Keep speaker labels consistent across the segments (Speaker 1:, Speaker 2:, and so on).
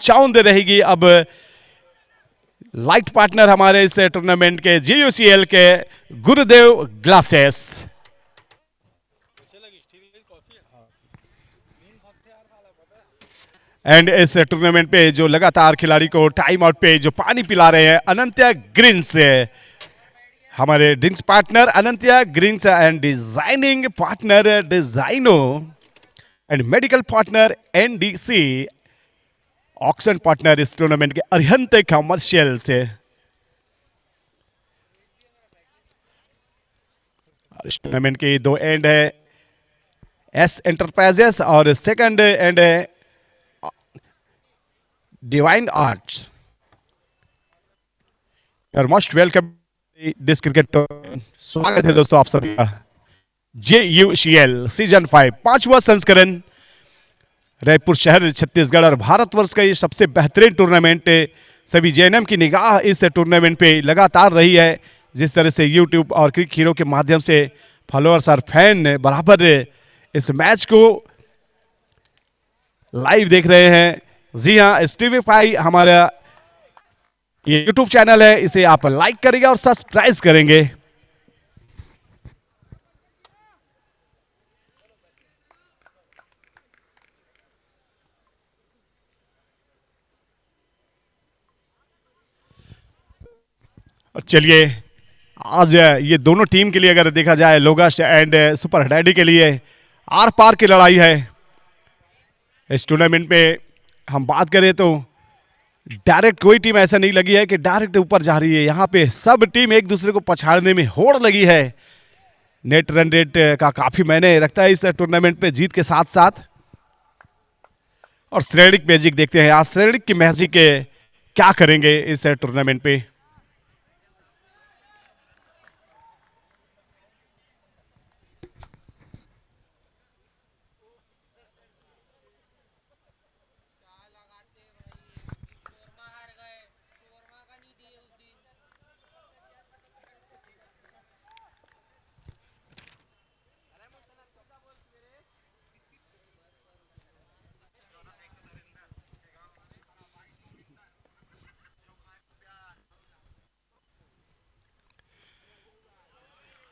Speaker 1: चाउंद रहेगी अब light partner हमारे इस टूर्नामेंट के GUCL के गुरुदेव ग्लासेस। एंड इस टूर्नामेंट पे जो लगातार खिलाड़ी को टाइम आउट पे जो पानी पिला रहे हैं अनंत्या ग्रीन्स, हमारे drinks partner Anantya greens and designing partner designo and medical partner NDC, auction partner इस टूर्नामेंट के अरिहंत कमर्शियल से। इस टूर्नामेंट के दो एंड है S एंटरप्राइजेस और सेकंड एंड है divine arts. You are most welcome this cricket tournament. स्वागत है दोस्तों आप सभी का JUCL सीजन 5 पांचवा संस्करण रायपुर शहर छत्तीसगढ़ और भारतवर्ष का ये सबसे बेहतरीन टूर्नामेंट। सभी JNM की निगाह इस टूर्नामेंट पे लगातार रही है। जिस तरह से YouTube और क्रिक हीरो के माध्यम से फॉलोअर्स और फैन बराबर इस मैच को लाइव देख रहे हैं। जी हाँ, स्ट्रीमिफाई हमारा ये YouTube चैनल है, इसे आप लाइक करेंगे और सब्सक्राइब करेंगे। चलिए आज ये दोनों टीम के लिए अगर देखा जाए लोगस एंड सुपर डैडी के लिए आर पार की लड़ाई है। इस टूर्नामेंट पे हम बात करें तो डायरेक्ट कोई टीम ऐसा नहीं लगी है कि डायरेक्ट ऊपर जा रही है। यहाँ पे सब टीम एक दूसरे को पछाड़ने में होड़ लगी है। नेट रन रेट का काफी मायने रखता है इस टूर्नामेंट पे जीत के साथ साथ। और श्रेणिक मैजिक देखते हैं आज श्रेणिक की मैजिक क्या करेंगे इस टूर्नामेंट पे।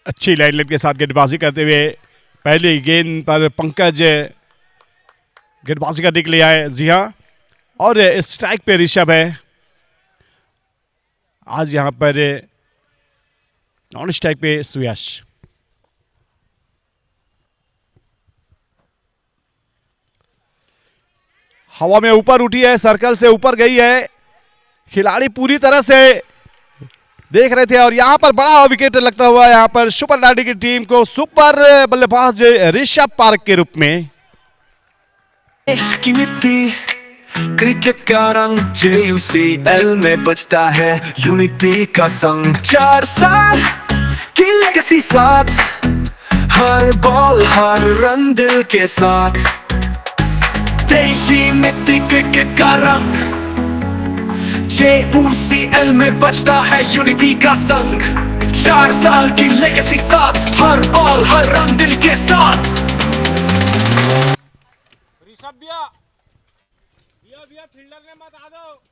Speaker 1: अच्छी लाइनलेट के साथ गेंदबाजी करते हुए पहली गेंद पर पंकज गेंदबाजी करने के लिए आए। जी हाँ, और स्ट्राइक पे ऋषभ है। आज यहां पर नॉन स्ट्राइक पे सुयश। हवा में ऊपर उठी है, सर्कल से ऊपर गई है, खिलाड़ी पूरी तरह से देख रहे थे और यहां पर बड़ा विकेट लगता हुआ यहां पर सुपर डैडी की टीम को सुपर बल्लेबाज ऋषभ पार्क के रूप में।
Speaker 2: क्रिकेट का रंग JUCL में बजता है यूनिटी का संग। 4 साल की लेगेसी साथ, हर बॉल हर रन दिल के साथ। देशी मिट्टी क्रिकेट का रंग JUCL में बजता है यूनिटी का संग। 4 साल की लेगेसी साथ, हर बॉल हर रन दिल के साथ।
Speaker 3: ऋषभ भैया फील्डर ने मत आ दो।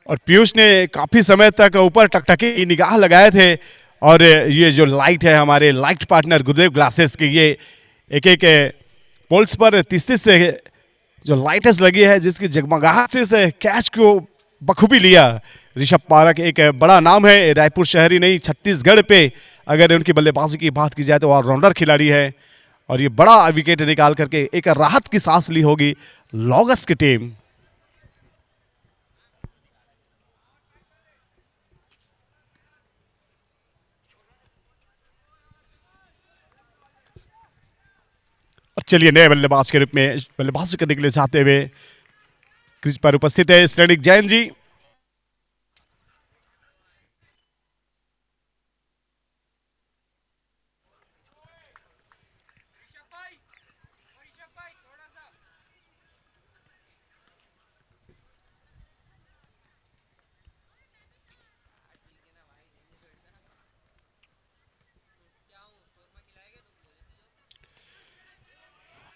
Speaker 1: और पीयूष ने काफी समय तक ऊपर टकटकी निगाह लगाए थे और ये जो लाइट है हमारे लाइट पार्टनर गुरुदेव ग्लासेस की, ये एक एक पोल्स पर 30-30 से जो लाइटें लगी है जिसकी जगमगाहट से इस कैच को बखूबी लिया। ऋषभ पारक एक बड़ा नाम है रायपुर शहर ही नहीं छत्तीसगढ़ पे अगर उनकी बल्लेबाजी की बात की जाए तो ऑलराउंडर खिलाड़ी है और ये बड़ा विकेट निकाल करके एक राहत की सांस ली होगी लॉगस की टीम। और चलिए नए बल्लेबाज के रूप में बल्लेबाजी करने के लिए चाहते हुए क्रीज पर उपस्थित है श्रेणिक जैन जी।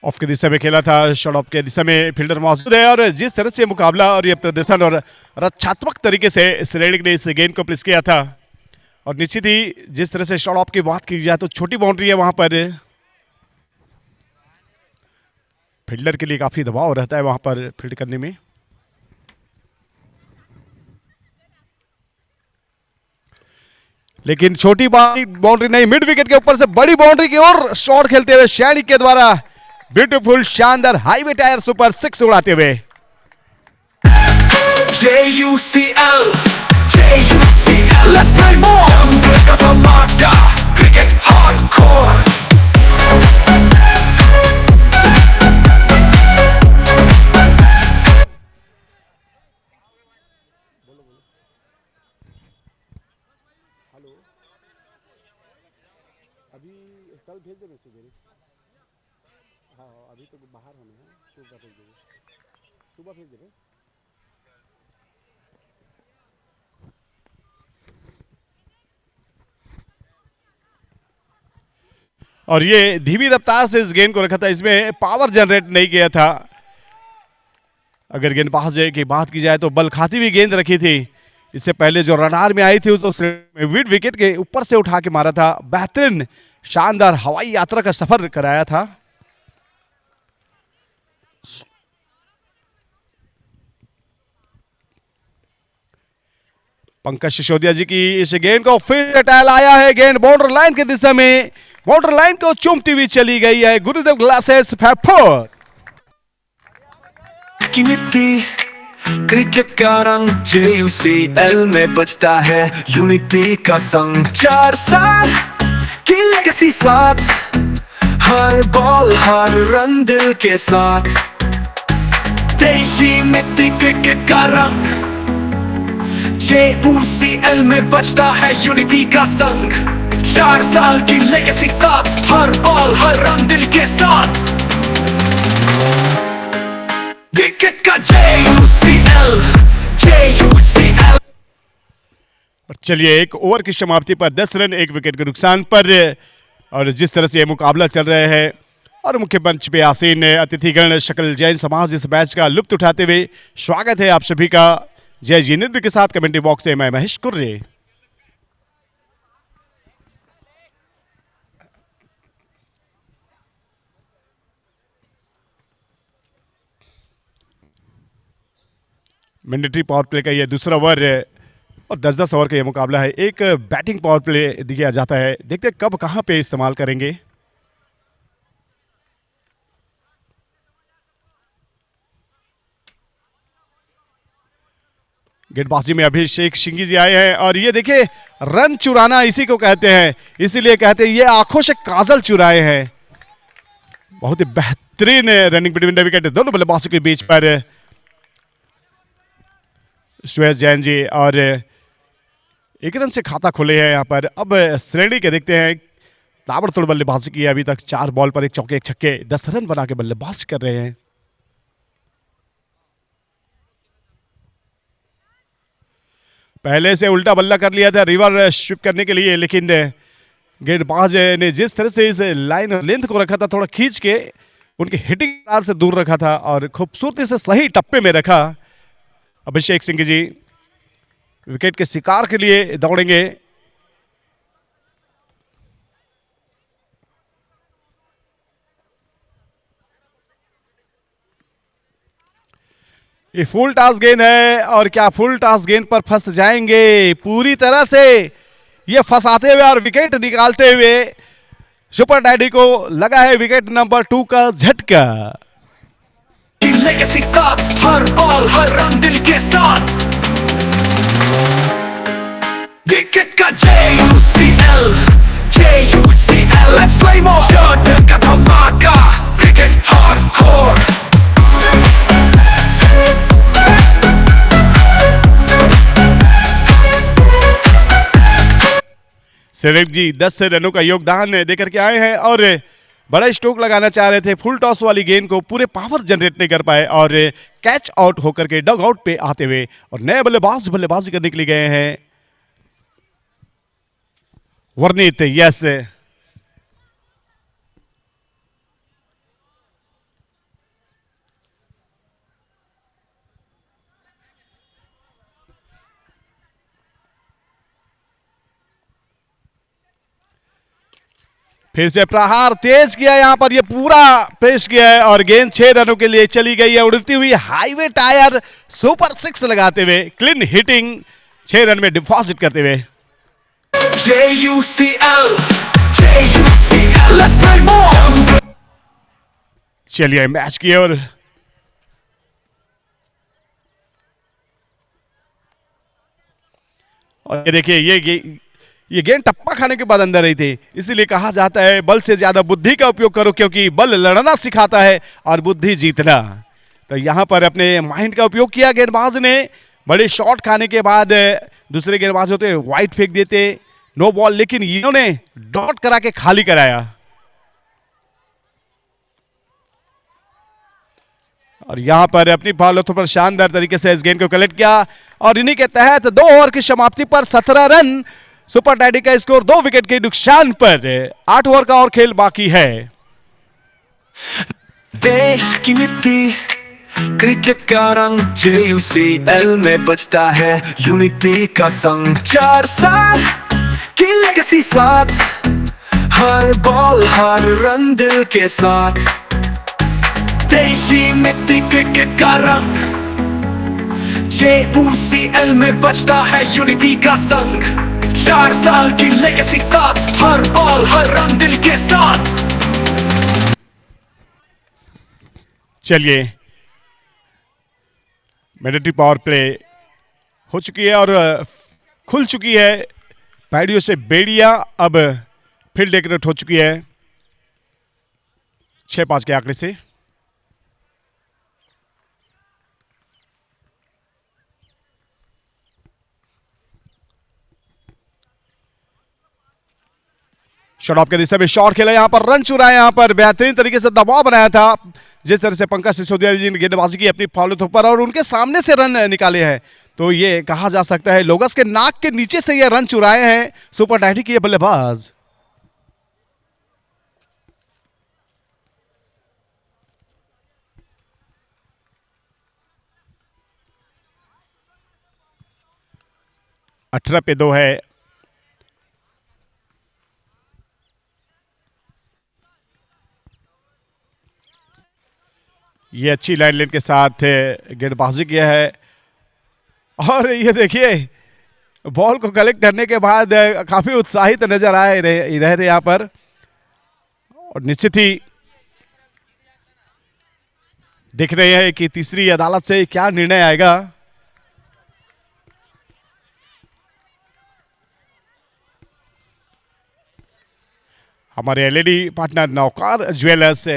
Speaker 1: ऑफ की दिशा में खेला था, शॉट ऑफ के दिशा में फील्डर मौजूद है। और जिस तरह से मुकाबला और ये प्रदर्शन और रक्षात्मक तरीके से श्रेणिक ने इस गेंद को प्लेस किया था, और निश्चित ही जिस तरह से शॉट ऑफ की बात की जाए तो छोटी बाउंड्री है, वहां पर फील्डर के लिए काफी दबाव रहता है वहां पर फील्ड करने में। लेकिन छोटी बाउंड्री नहीं, मिड विकेट के ऊपर से बड़ी बाउंड्री की ओर शॉट खेलते हुए सैनिक के द्वारा ब्यूटीफुल शानदार हाईवे टायर सुपर 6 उड़ाते हुए।
Speaker 2: JUCL, JUCL, let's play more. Jungle का धमाका, cricket hardcore.
Speaker 1: अभी कल भेज देंगे सुबह। हाँ अभी तो बाहर हम हैं, सुबह भेज देंगे, सुबह भेज देंगे। और ये धीमी रफ्तार से इस गेंद को रखा था, इसमें पावर जनरेट नहीं किया था। अगर गेंदबाज की बात की जाए तो बल खाती हुई गेंद रखी थी। इससे पहले जो रडार में आई थी तो मिड विकेट के ऊपर से उठा के मारा था। बेहतरीन शानदार हवाई यात्रा का सफर कराया था। पंकज सिसोदिया जी की इस गेंद को फिर टायल आया है। गेंद बाउंड्री लाइन की दिशा में, बाउंड्री लाइन को चूमती हुई चली गई है। गुरुदेव ग्लासेस फैफोर
Speaker 2: की मिट्टी, क्रिकेट का रंग JUCL में बजता है यूनिटी का संग। 4 साल की लेगेसी साथ, हर बॉल हर रन दिल के साथ। देशी मिट्टी क्रिकेट का रंग, JUCL में बजता है यूनिटी का संग। 4 साल की लेगेसी साथ, हर बॉल हर रन दिल के साथ। क्रिकेट का JUCL, JUCL।
Speaker 1: और चलिए एक ओवर की समाप्ति पर 10 रन 1 विकेट के नुकसान पर, और जिस तरह से ये मुकाबला चल रहा है और मुख्य मंच पे आसीन अतिथिगण शकल जैन समाज इस मैच का लुत्फ उठाते हुए, स्वागत है आप सभी का। जय जिनेंद्र के साथ कमेंट्री बॉक्स से मैं Mahesh Kurre. Military power play का यह दूसरा ओवर और 10-10 ओवर का यह मुकाबला है। एक बैटिंग पावर प्ले दिया जाता है, देखते हैं कब कहां पे इस्तेमाल करेंगे। गेंदबाजी में अभिषेक सिंघी जी आए हैं, और ये देखिए रन चुराना इसी को कहते हैं, इसीलिए कहते हैं ये आंखों से काजल चुराए हैं। बहुत ही बेहतरीन रनिंग बिटवीन द विकेट दोनों बल्लेबाजों के बीच पर सुरेश जैन जी, और एक रन से खाता खुले हैं यहाँ पर। अब श्रेणी के देखते हैं, ताबड़तोड़ बल्लेबाजी की अभी तक 4 बॉल पर 1 चौके 1 छक्के, 10 रन बना के बल्लेबाज कर रहे हैं। पहले से उल्टा बल्ला कर लिया था रिवर स्विप करने के लिए, लेकिन गेंदबाज ने जिस तरह से इस लाइन लेंथ को रखा था, थोड़ा खींच के उनके हिटिंग से दूर रखा था और खूबसूरती से सही टप्पे में रखा। अभिषेक सिंह जी विकेट के शिकार के लिए दौड़ेंगे। ये फुल टॉस गेंद है, और क्या फुल टॉस गेंद पर फंस जाएंगे पूरी तरह से। ये फंसाते हुए और विकेट निकालते हुए सुपर डैडी को लगा है विकेट नंबर 2 का झटका।
Speaker 2: लेगेसी साथ, हर बॉल हर रन दिल के साथ। विकेट का JUCL, JUCL, let's play more. जंगल का धमाका, क्रिकेट हार्डकोर।
Speaker 1: सेरेक जी 10 रनों का योगदान देकर के आए हैं और बड़ा स्ट्रोक लगाना चाह रहे थे। फुल टॉस वाली गेंद को पूरे पावर जनरेट नहीं कर पाए और कैच आउट होकर के डग आउट पे आते हुए और नए बल्लेबाज बल्लेबाजी करने के लिए गए हैं वर्णित। यस, फिर से प्रहार तेज किया यहाँ पर, ये पूरा पेश किया है और गेंद 6 रनों के लिए चली गई है उड़ती हुई हाईवे टायर सुपर 6 लगाते हुए, क्लीन हिटिंग 6 रन में डिपॉजिट करते हुए।
Speaker 2: JUCL, JUCL, let's play more.
Speaker 1: चलिए मैच की ओर। और ये देखिए ये गेंद टप्पा खाने के बाद अंदर आई थी, इसीलिए कहा जाता है बल से ज्यादा बुद्धि का उपयोग करो, क्योंकि बल लड़ना सिखाता है और बुद्धि जीतना। तो यहां पर अपने माइंड का उपयोग किया गेंदबाज ने, बड़े शॉट खाने के बाद दूसरे गेंदबाज होते वाइड फेंक देते, नो बॉल, लेकिन इन्होंने डॉट करा के खाली कराया। और यहां पर अपनी बॉलों पर शानदार तरीके से इस गेंद को कलेक्ट किया और इन्हीं के तहत 2 ओवर की समाप्ति पर 17 रन, सुपर डैडी का स्कोर 2 विकेट के नुकसान पर। 8 ओवर का और खेल बाकी है।
Speaker 2: देश की मिट्टी, क्रिकेट का रंग, JUCL में बजता है यूनिटी का संग। 4 साल की लेगेसी साथ, हर बॉल हर रन दिल के साथ। देशी मिट्टी क्रिकेट का रंग, JUCL में बजता है यूनिटी का संग। 4 साल की लेगेसी साथ, हर बॉल हर रन दिल के साथ।
Speaker 1: चलिए मैंडेटरी पावर प्ले हो चुकी है और खुल चुकी है पैडियो से बेड़िया, अब फील्ड डेकोरेट हो चुकी है 6-5 के आंकड़े से। शॉट ऑफ के दिशा में शॉट खेला, यहां पर रन चुराया, यहां पर बेहतरीन तरीके से दबाव बनाया था, जिस तरह से पंकज सिसोदिया जी ने गेंदबाजी की अपनी फॉलो पर और उनके सामने से रन निकाले हैं, तो ये कहा जा सकता है लोगस के नाक के नीचे से ये रन चुराए हैं सुपर डैडी के बल्लेबाज। अठारह पे 2 है। ये अच्छी लाइन लेन के साथ गेंदबाजी किया है और ये देखिए बॉल को कलेक्ट करने के बाद काफी उत्साहित नजर आए रहे थे यहां पर, और निश्चित ही देख रहे हैं कि तीसरी अदालत से क्या निर्णय आएगा। हमारे LED partner नौकार jewellers,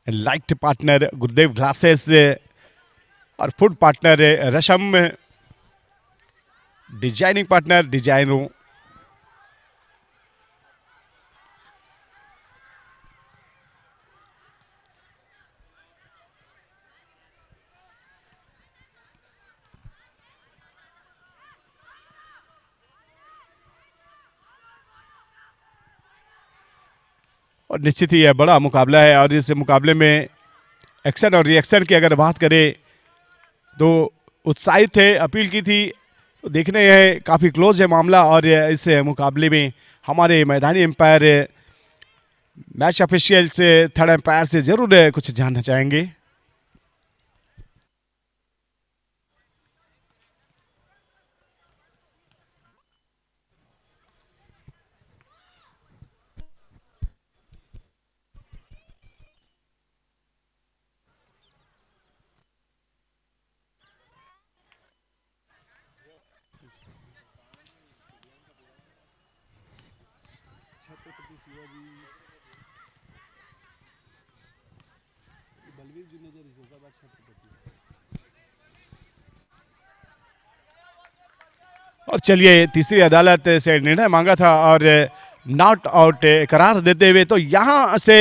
Speaker 1: light partner गुरुदेव ग्लासेस और फूड पार्टनर रशम, डिजाइनिंग पार्टनर डिजाइनो। और निश्चित ही यह बड़ा मुकाबला है और इस मुकाबले में एक्शन और रिएक्शन की अगर बात करें तो उत्साहित थे, अपील की थी, तो देखने हैं काफ़ी क्लोज है मामला। और इस मुकाबले में हमारे मैदानी एम्पायर मैच ऑफिशियल से थर्ड एम्पायर से ज़रूर कुछ जानना चाहेंगे। और चलिए तीसरी अदालत से निर्णय मांगा था और नॉट आउट करार देते हुए, तो यहां से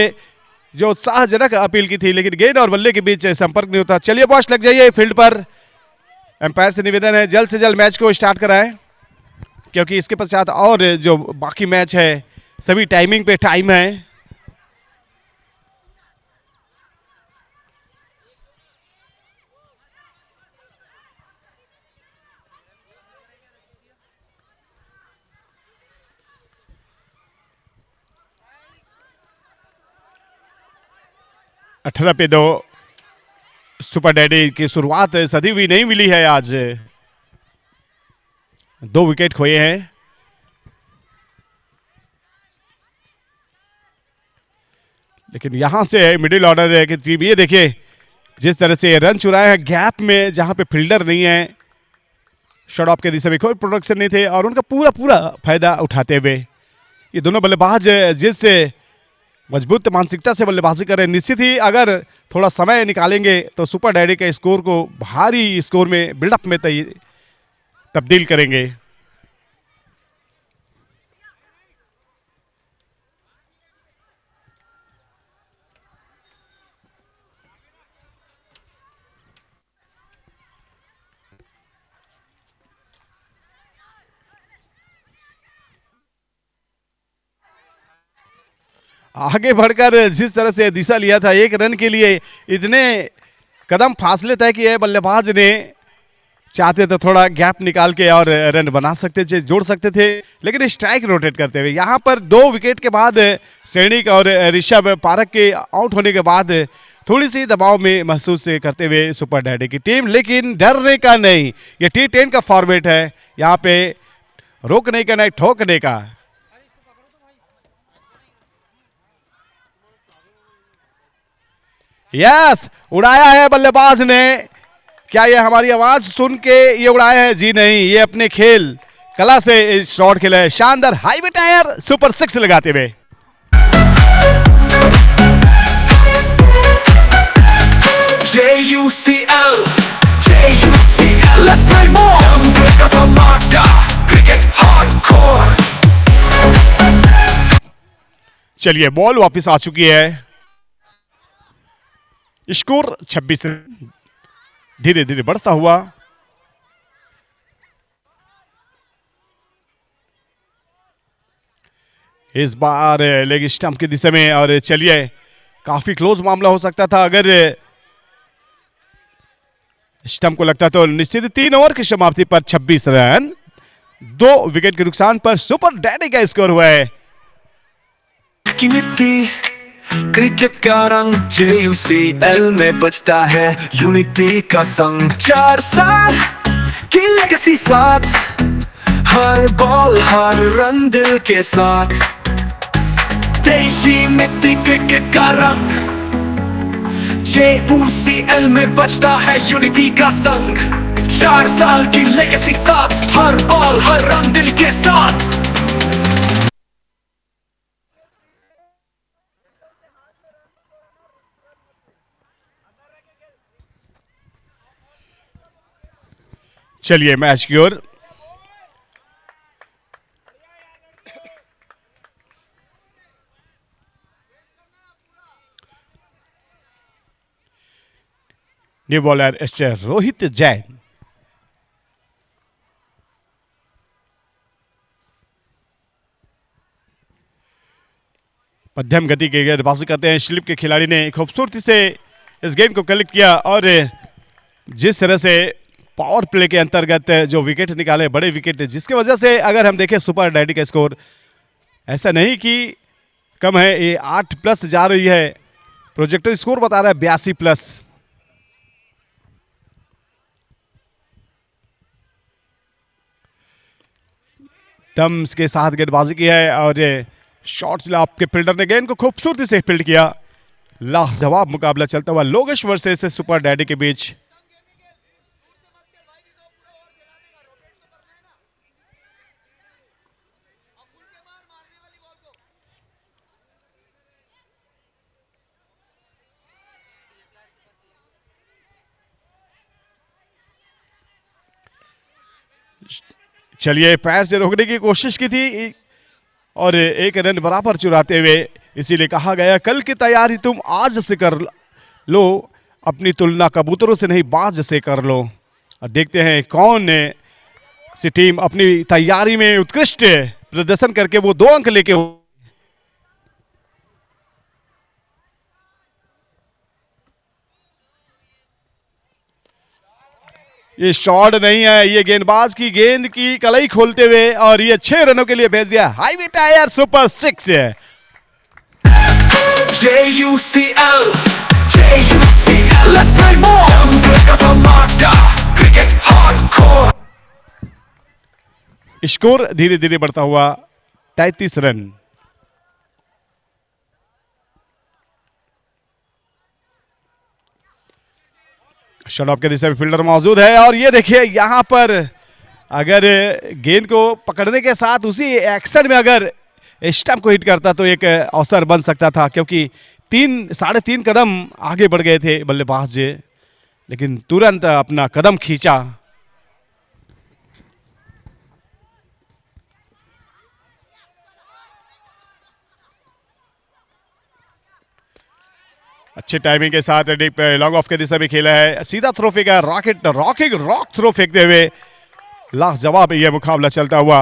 Speaker 1: जो उत्साहजनक अपील की थी, लेकिन गेंद और बल्ले के बीच संपर्क नहीं होता। चलिए बॉस लग जाइए फील्ड पर, एम्पायर से निवेदन है जल्द से जल्द मैच को स्टार्ट कराएं, क्योंकि इसके पश्चात और जो बाकी मैच है सभी टाइमिंग पे टाइम है। 18 पे 2 सुपर डैडी की शुरुआत सदी हुई नहीं मिली है आज। 2 विकेट खोए हैं। लेकिन यहां से मिडिल ऑर्डर की टीम, ये देखिए जिस तरह से रन चुराए हैं गैप में जहां पे फील्डर नहीं है, शॉट ऑफ के दिशा में कोई प्रोडक्शन नहीं थे और उनका पूरा पूरा फायदा उठाते हुए ये दोनों बल्लेबाज जिस मजबूत मानसिकता से बल्लेबाजी कर रहे हैं, निश्चित ही अगर थोड़ा समय निकालेंगे तो सुपर डैडी के स्कोर को भारी स्कोर में बिल्डअप में तब्दील करेंगे। आगे बढ़कर जिस तरह से दिशा लिया था, 1 रन के लिए इतने कदम फासले तय किए बल्लेबाज ने, चाहते तो थोड़ा गैप निकाल के और रन बना सकते थे, जोड़ सकते थे, लेकिन स्ट्राइक रोटेट करते हुए यहां पर 2 विकेट के बाद सैनिक और ऋषभ पारक के आउट होने के बाद थोड़ी सी दबाव में महसूस करते हुए सुपर डैडी की टीम, लेकिन डरने का नहीं। ये T10 का फॉर्मेट है, यहाँ पे रोकने का नहीं ठोकने का। यस, उड़ाया है बल्लेबाज ने। क्या ये हमारी आवाज सुन के ये उड़ाया है? जी नहीं, ये अपने खेल कला से शॉट खेला है, शानदार हाईवे टायर सुपर 6 लगाते हुए।
Speaker 2: JUCL, let's play more. Jungle का धमाका, cricket hardcore.
Speaker 1: चलिए, बॉल वापस आ चुकी है। स्कोर 26 धीरे धीरे बढ़ता हुआ। इस बार लेग स्टंप की दिशा में, और चलिए काफी क्लोज मामला हो सकता था अगर स्टंप को लगता तो। निश्चित 3 ओवर की समाप्ति पर 26 रन, 2 विकेट के नुकसान पर सुपर डैडी का स्कोर हुआ है।
Speaker 2: की मिट्टी क्रिकेट का रंग JUCL में बजता है यूनिटी का संग। 4 साल की लेगेसी साथ, हर बॉल हर रन दिल के साथ। देशी मिट्टी क्रिकेट का रंग JUCL में बजता है यूनिटी का संग। 4 साल की लेगेसी साथ, हर बॉल हर रन दिल के साथ।
Speaker 1: चलिए मैच की ओर। New bowler Rohit Jain. मध्यम गति के गेंदबाजी करते हैं स्लिप के खिलाड़ी ने खूबसूरती से इस गेंद को कलेक्ट किया, और जिस तरह से पावर प्ले के अंतर्गत जो विकेट निकाले, बड़े विकेट, जिसकी वजह से अगर हम देखें सुपर डैडी का स्कोर ऐसा नहीं कि कम है, ये 8+ जा रही है। प्रोजेक्टर स्कोर बता रहा है 82+। दम्स के साथ गेंदबाजी की है, और शॉट्स आपके फील्डर ने गेंद को खूबसूरती से फील्ड किया। लाजवाब मुकाबला चलता हुआ लोगेश वर्सेस सुपर डैडी के बीच। चलिए, पैर से रोकने की कोशिश की थी और 1 रन बराबर चुराते हुए, इसीलिए कहा गया कल की तैयारी तुम आज से कर लो, अपनी तुलना कबूतरों से नहीं बाज से कर लो। और देखते हैं कौन सी टीम अपनी तैयारी में उत्कृष्ट प्रदर्शन करके वो 2 अंक लेके। ये शॉट नहीं है, ये गेंदबाज की गेंद की कलाई खोलते हुए, और ये 6 रनों के लिए भेज दिया। हाईवे टायर सुपर 6 है।
Speaker 2: JUCL JUCL, let's play more. Jungle का धमाका, cricket hardcore.
Speaker 1: स्कोर धीरे धीरे बढ़ता हुआ 33 रन। शॉट ऑफ के दिशा में फील्डर मौजूद है और ये देखिए यहां पर अगर गेंद को पकड़ने के साथ उसी एक्शन में अगर स्टंप को हिट करता तो एक अवसर बन सकता था, क्योंकि 3.5 कदम आगे बढ़ गए थे बल्लेबाज, लेकिन तुरंत अपना कदम खींचा। अच्छे टाइमिंग के साथ डीप लॉन्ग ऑफ के दिशा में खेला है, सीधा थ्रो फेंका, रॉक थ्रो फेंकते हुए लाजवाब यह मुकाबला चलता हुआ।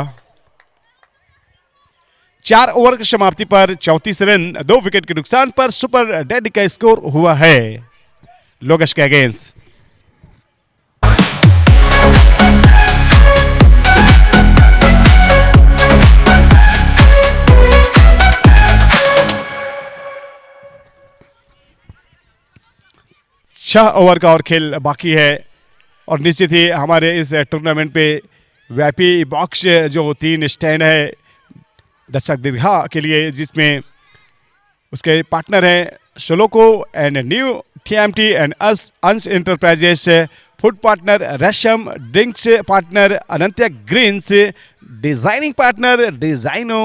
Speaker 1: 4 ओवर की समाप्ति पर 34 रन 2 विकेट के नुकसान पर सुपर डैडी का स्कोर हुआ है लोगश के अगेंस्ट। छह ओवर का और खेल बाकी है और निश्चित ही हमारे इस टूर्नामेंट पे वीआईपी बॉक्स जो 3 स्टैंड है दर्शक दीर्घा के लिए, जिसमें उसके पार्टनर हैं शोलोको and new T M T and Ansh enterprises, food partner Resham, drinks partner Anantya greens, designing partner designo.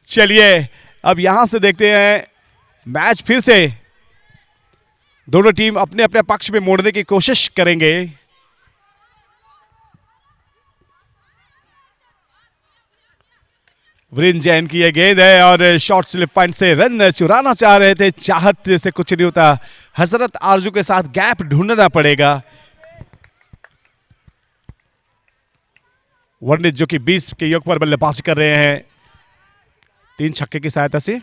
Speaker 1: चलिए अब यहां से देखते हैं मैच फिर से दोनों टीम अपने अपने पक्ष में मोड़ने की कोशिश करेंगे। वृंद जैन की यह गेंद है और शॉर्ट स्लिप पॉइंट से रन चुराना चाह रहे थे, चाहत से कुछ नहीं होता, हसरत आरजू के साथ गैप ढूंढना पड़ेगा। वर्णित जो कि 20 के योग पर बल्लेबाजी कर रहे हैं 3 छक्के की सहायता से।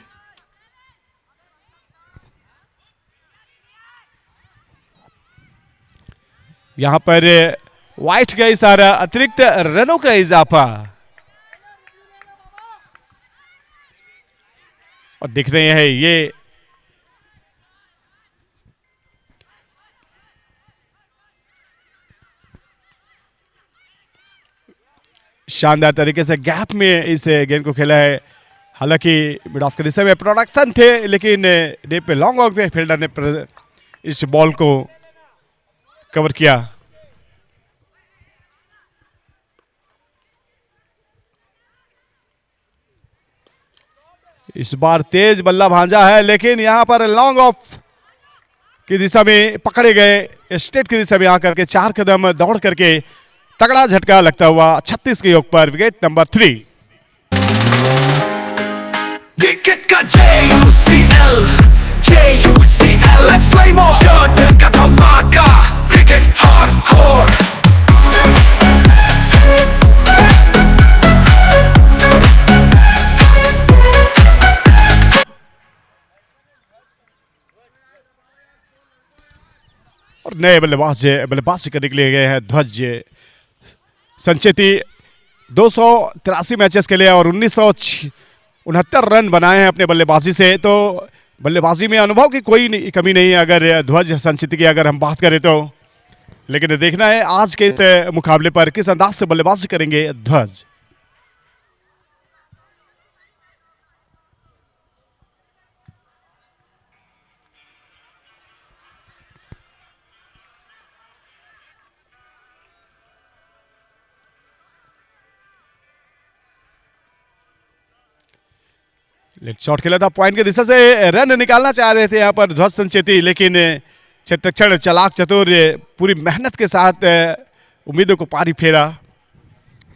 Speaker 1: यहां पर व्हाइट का इशारा, अतिरिक्त रनों का इजाफा और दिख रहे हैं ये शानदार तरीके से गैप में इस गेंद को खेला है। हालांकि मिड ऑफ के दिशा में प्रोडक्शन थे, लेकिन डे पे लॉन्ग ऑफ पे फील्डर ने इस बॉल को कवर किया। इस बार तेज बल्ला भांजा है, लेकिन यहां पर लॉन्ग ऑफ की दिशा में पकड़े गए, स्टेट की दिशा में आकर के 4 कदम दौड़ करके तगड़ा झटका लगता हुआ 36 के योग पर विकेट नंबर 3।
Speaker 2: विकेट का JUCL, let's play more. Jungle का धमाका, cricket hardcore.
Speaker 1: और नए बल्लेबाजी करने के लिए गए हैं ध्वज संचेती। 283 मैचेस के लिए और 1969 रन बनाए हैं अपने बल्लेबाजी से, तो बल्लेबाजी में अनुभव की कोई कमी नहीं है अगर ध्वज संचित की अगर हम बात करें तो। लेकिन देखना है आज के इस मुकाबले पर किस अंदाज से बल्लेबाजी करेंगे ध्वज। लेट शॉट खेला था पॉइंट की दिशा से, रन निकालना चाह रहे थे यहां पर ध्वज संचेती, लेकिन छत्रक्षण चालाक चतुर पूरी मेहनत के साथ उम्मीदों को पारी फेरा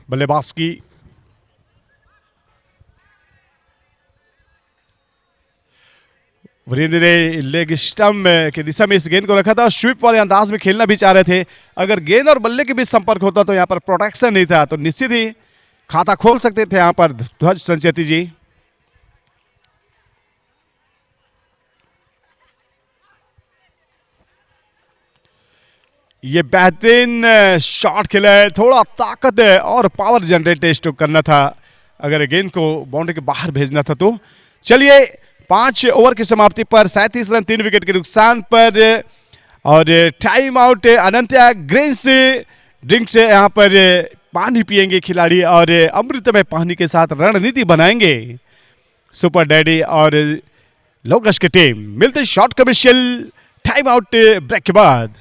Speaker 1: बल्लेबाज की। वीरेंद्र ने लेग स्टंप की दिशा में इस गेंद को रखा था, स्वीप वाले अंदाज में खेलना भी चाह रहे थे। अगर गेंद और बल्ले के बीच संपर्क होता तो यहां पर प्रोटेक्शन नहीं था, तो निश्चित ही खाता खोल सकते थे यहां पर ध्वज संचेती जी। ये बेहतरीन शॉट खेला है, थोड़ा ताकत और पावर जनरेट करना था अगर गेंद को बाउंड्री के बाहर भेजना था तो। चलिए 5 ओवर की समाप्ति पर 37 रन 3 विकेट के नुकसान पर। और टाइम आउट अनंत्या ग्रीन्स ड्रिंक्स यहाँ पर पानी पिएंगे खिलाड़ी और अमृतमय पानी के साथ रणनीति बनाएंगे सुपर डैडी और लोकेश की टीम। मिलते short commercial time out break के बाद।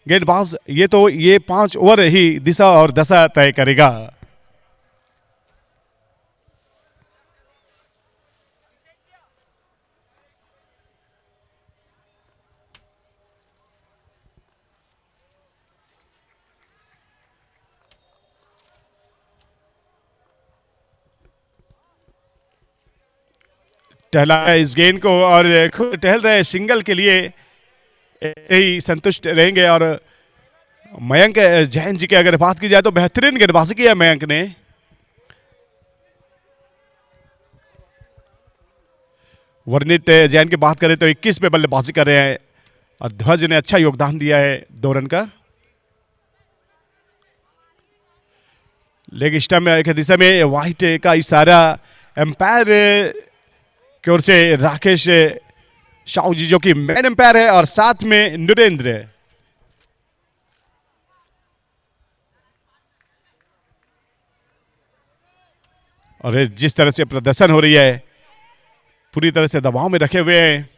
Speaker 1: गेंदबाज ये 5 ओवर ही दिशा और दशा तय करेगा। टहला है इस गेंद को और खुद टहल रहे सिंगल के लिए ऐसे ही संतुष्ट रहेंगे। और मयंक जैन जी की अगर बात की जाए तो बेहतरीन गेंदबाजी की है मयंक ने। वर्णित जैन की बात करें तो 21 पे बल्लेबाजी कर रहे हैं और ध्वज ने अच्छा योगदान दिया है 2 रन का। लेग स्टंप के दिशा में व्हाइट का इशारा एम्पायर की ओर से राकेश शाहू जी जो कि मैन एम्पायर है और साथ में नरेंद्र। और जिस तरह से प्रदर्शन हो रही है पूरी तरह से दबाव में रखे हुए हैं,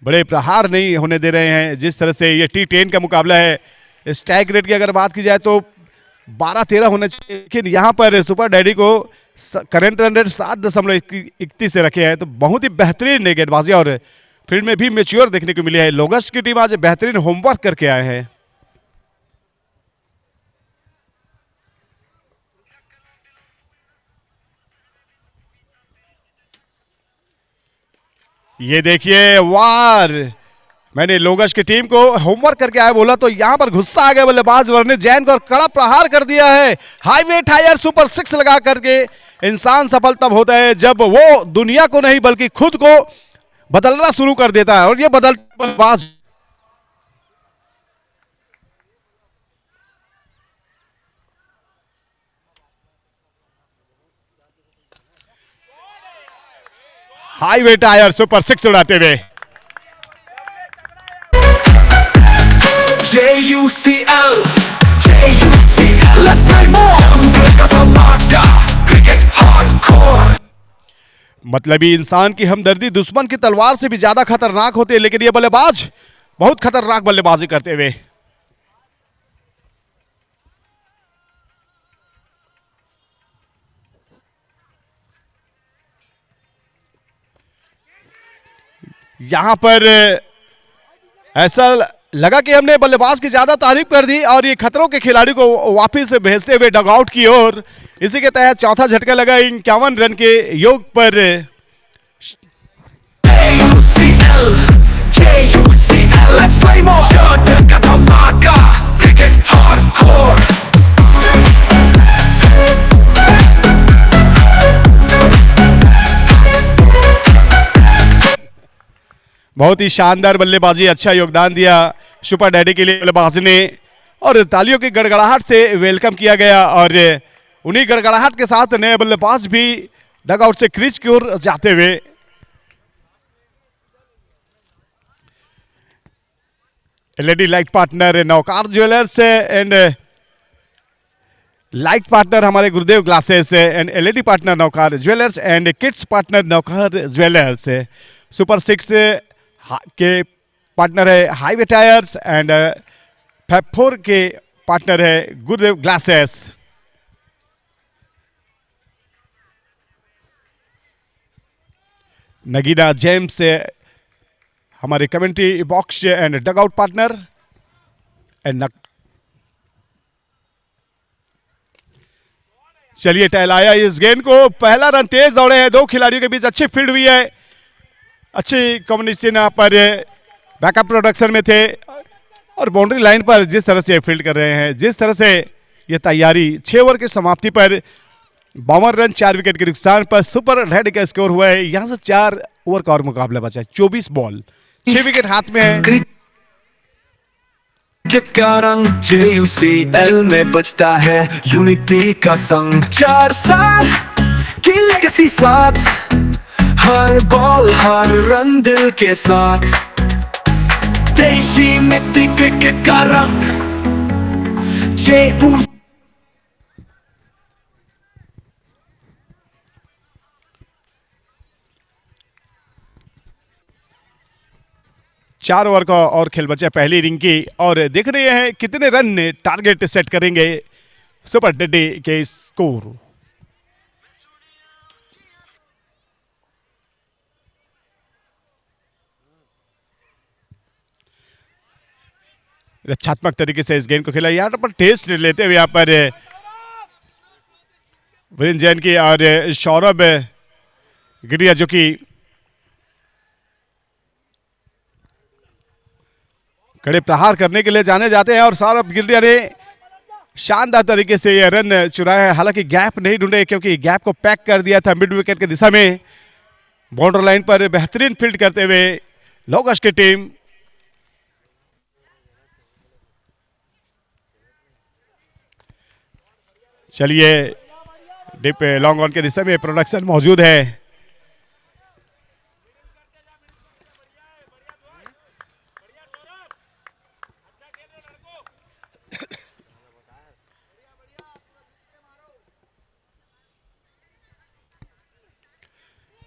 Speaker 1: बड़े प्रहार नहीं होने दे रहे हैं। जिस तरह से ये T10 का मुकाबला है, स्ट्राइक रेट की अगर बात की जाए तो 12-13 होना चाहिए, लेकिन यहाँ पर सुपर डैडी को करंट रन रेट 7.31 से रखे हैं। तो बहुत ही बेहतरीन गेंदबाजी और फील्ड में भी मैच्योर देखने को मिली है। लोगस की टीम आज बेहतरीन होमवर्क करके आए हैं। ये देखिए वार, मैंने लोगस की टीम को होमवर्क करके आया बोला तो यहां पर गुस्सा आ गया बल्लेबाज वर्णित जैन को और कड़ा प्रहार कर दिया है। हाईवे टायर सुपर 6 लगा करके इंसान सफल तब होता है जब वो दुनिया को नहीं बल्कि खुद को बदलना शुरू कर देता है। और ये बदलता बल्लेबाज हाईवे टायर सुपर 6 उड़ाते हुए
Speaker 2: JUCL, JUCL, let's play more. जंगल का धमाका, cricket hardcore.
Speaker 1: मतलबी इंसान की हमदर्दी दुश्मन की तलवार से भी ज्यादा खतरनाक होती है, लेकिन ये बल्लेबाज बहुत खतरनाक बल्लेबाजी करते हुए यहां पर ऐसा लगा कि हमने बल्लेबाज की ज्यादा तारीफ कर दी और ये खतरों के खिलाड़ी को वापस भेजते हुए डगआउट की ओर। इसी के तहत चौथा झटका लगा 51 रन के योग पर।
Speaker 2: JUCL, JUCL, let's play more. जंगल का धमाका, cricket hardcore.
Speaker 1: बहुत ही शानदार बल्लेबाजी, अच्छा योगदान दिया सुपर डैडी के लिए बल्लेबाज ने और तालियों की गड़गड़ाहट से वेलकम किया गया। और उन्हीं गड़गड़ाहट के साथ नए बल्लेबाज भी डगआउट से क्रीज की ओर जाते हुए। LED light partner नौकार jewellers and light partner हमारे गुरुदेव glasses and LED partner नौकार jewellers and kids partner नौकार jewellers. Super 6 के पार्टनर है हाईवे टायर्स एंड फैब 4 के पार्टनर है गुरुदेव ग्लासेस। नगीना जेम्स हमारे commentary box and dugout partner and चलिए टहलाया इस गेंद को, पहला रन तेज दौड़े हैं, दो खिलाड़ियों के बीच अच्छी फील्ड हुई है, अच्छी कम्युनिकेशन यहाँ पर बैकअप प्रोडक्शन में थे और बाउंड्री लाइन पर जिस तरह से फील्ड कर रहे हैं, जिस तरह से ये तैयारी 6 ओवर की समाप्ति पर 52 रन 4 विकेट के नुकसान पर सुपर डैडी का स्कोर हुआ है। यहाँ से 4 ओवर का और मुकाबला बचा है, 24 बॉल 6 विकेट हाथ में है।
Speaker 2: क्रिकेट का रंग JUCL में बजता है, यूनिटी का संग 4 साल की लेगेसी साथ, हर बॉल हर रन दिल के साथ, देशी मिट्टी क्रिकेट का रंग JUCL।
Speaker 1: 4 ओवर का और खेल बचा पहली इनिंग की और देख रहे हैं कितने रन टारगेट सेट करेंगे सुपर डैडी के स्कोर। रक्षात्मक तरीके से इस गेंद को खेला, यहाँ पर टेस्ट लेते हुए यहाँ पर वीरेंद्र जैन की और सौरभ गिरिया जो कि कड़े प्रहार करने के लिए जाने जाते हैं और सौरभ गिरिया ने शानदार तरीके से यह रन चुराया है। हालांकि गैप नहीं ढूंढे क्योंकि गैप को पैक कर दिया था मिड विकेट की दिशा में। बाउंड्री लाइन पर बेहतरीन फील्ड करते हुए लोगस की टीम। चलिए डिप लॉन्ग ऑन के दिशा में प्रोडक्शन मौजूद है।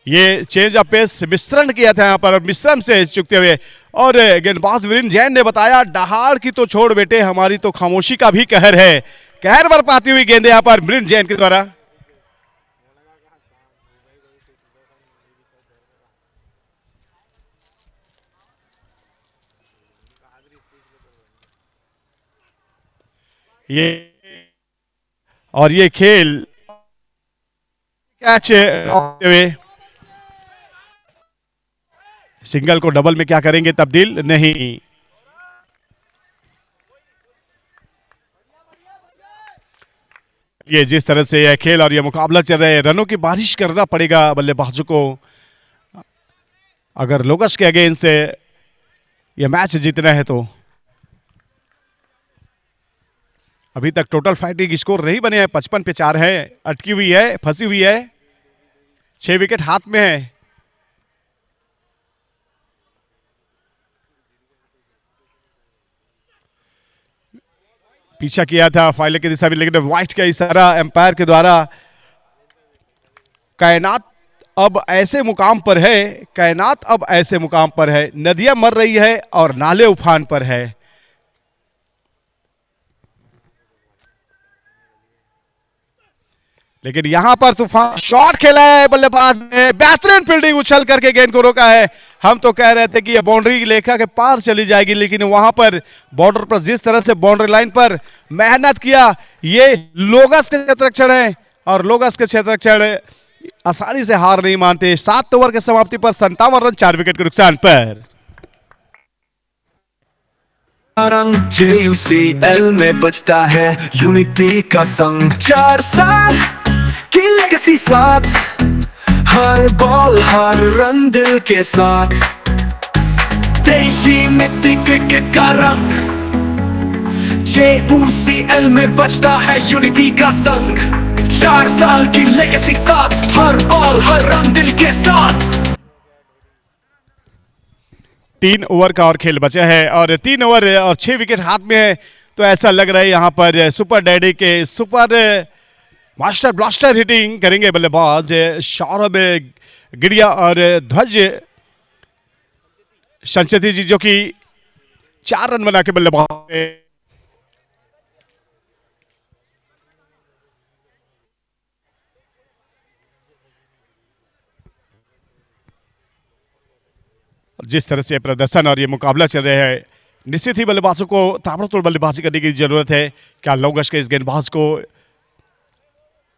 Speaker 1: ये चेंज ऑफ पेस मिश्रण किया था यहाँ पर, मिश्रण से चुकते हुए और गेंदबाज वीरेंद्र जैन ने बताया दहाड़ की तो छोड़ बेटे, हमारी तो खामोशी का भी कहर है। कहर बरपाती हुई गेंदे यहाँ पर वीरेंद्र जैन के द्वारा। ये और ये खेल कैच हुए सिंगल को डबल में क्या करेंगे तब्दील नहीं। ये जिस तरह से यह खेल और यह मुकाबला चल रहा है, रनों की बारिश करना पड़ेगा बल्लेबाजों को अगर लोगस के अगेंस्ट से यह मैच जीतना है तो। अभी तक टोटल फाइटिंग स्कोर नहीं बने हैं, 55 पे 4 है, अटकी हुई है, फंसी हुई है, 6 विकेट हाथ में है। पीछा किया था फाइल की दिशा में, लेकिन व्हाइट का इशारा एम्पायर के द्वारा कायनात अब ऐसे मुकाम पर है, कायनात अब ऐसे मुकाम पर है, नदियां मर रही है और नाले उफान पर है। लेकिन यहां पर तूफान शॉट खेला है बल्लेबाज ने, बेहतरीन फील्डिंग उछल करके गेंद को रोका है। हम तो कह रहे थे कि यह बाउंड्री लेखा के पार चली जाएगी, लेकिन वहां पर बॉर्डर पर जिस तरह से बाउंड्री लाइन पर मेहनत किया, ये लोगस के क्षेत्ररक्षण है और लोगस के क्षेत्ररक्षण आसानी से हार नहीं मानते। 7 ओवर के समाप्ति पर 57 रन 4 विकेट के नुकसान पर।
Speaker 2: रंग JUCL में बजता है यूनिटी का संग, 4 साल की लेगेसी साथ, हर बॉल हर रन दिल के साथ, देशी मिट्टी क्रिकेट का रंग, JUCL में बजता है यूनिटी का संग, 4 साल की लेगेसी साथ, हर बॉल हर रन दिल के साथ।
Speaker 1: 3 ओवर का और खेल बचा है और 3 ओवर और 6 विकेट हाथ में है, तो ऐसा लग रहा है यहां पर सुपर डैडी के सुपर मास्टर ब्लास्टर हिटिंग करेंगे बल्लेबाज सौरभ गिड़िया और ध्वज संचेती जी, जो कि 4 रन बना के बल्लेबाज। जिस तरह से प्रदर्शन और ये मुकाबला चल रहा है, निश्चित ही बल्लेबाजों को ताबड़तोड़ बल्लेबाजी करने की जरूरत है। क्या लोगस के इस गेंदबाज को,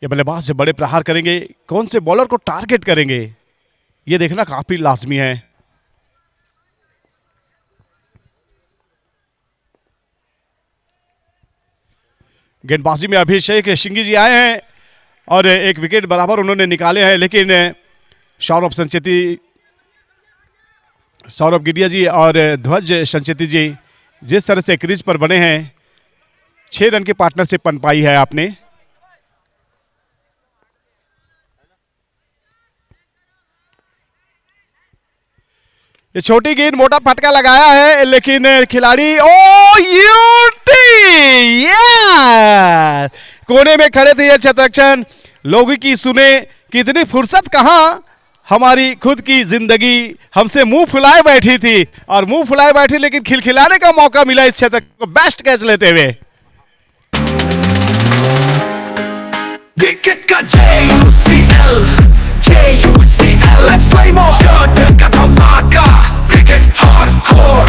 Speaker 1: ये बल्लेबाज से बड़े प्रहार करेंगे, कौन से बॉलर को टारगेट करेंगे, ये देखना काफी लाजमी है। गेंदबाजी में अभिषेक सिंघी जी आए हैं और एक विकेट बराबर उन्होंने निकाले हैं, लेकिन सौरभ संचेती, सौरभ गिडिया जी और ध्वज संचेती जी जिस तरह से क्रीज पर बने हैं, 6 रन की पार्टनरशिप बन पाई है आपने। ये छोटी गेंद मोटा फटका लगाया है, लेकिन खिलाड़ी कोने में खड़े थे ये क्षेत्ररक्षण। लोगों की सुने कितनी फुर्सत कहां, हमारी खुद की जिंदगी हमसे मुंह फुलाए बैठी थी और मुंह फुलाए बैठी, लेकिन खिलखिलाने का मौका मिला इस क्षेत्र को बेस्ट कैच लेते हुए।
Speaker 2: विकेट का JUCL शॉट का धमाका, क्रिकेट हार्डकोर।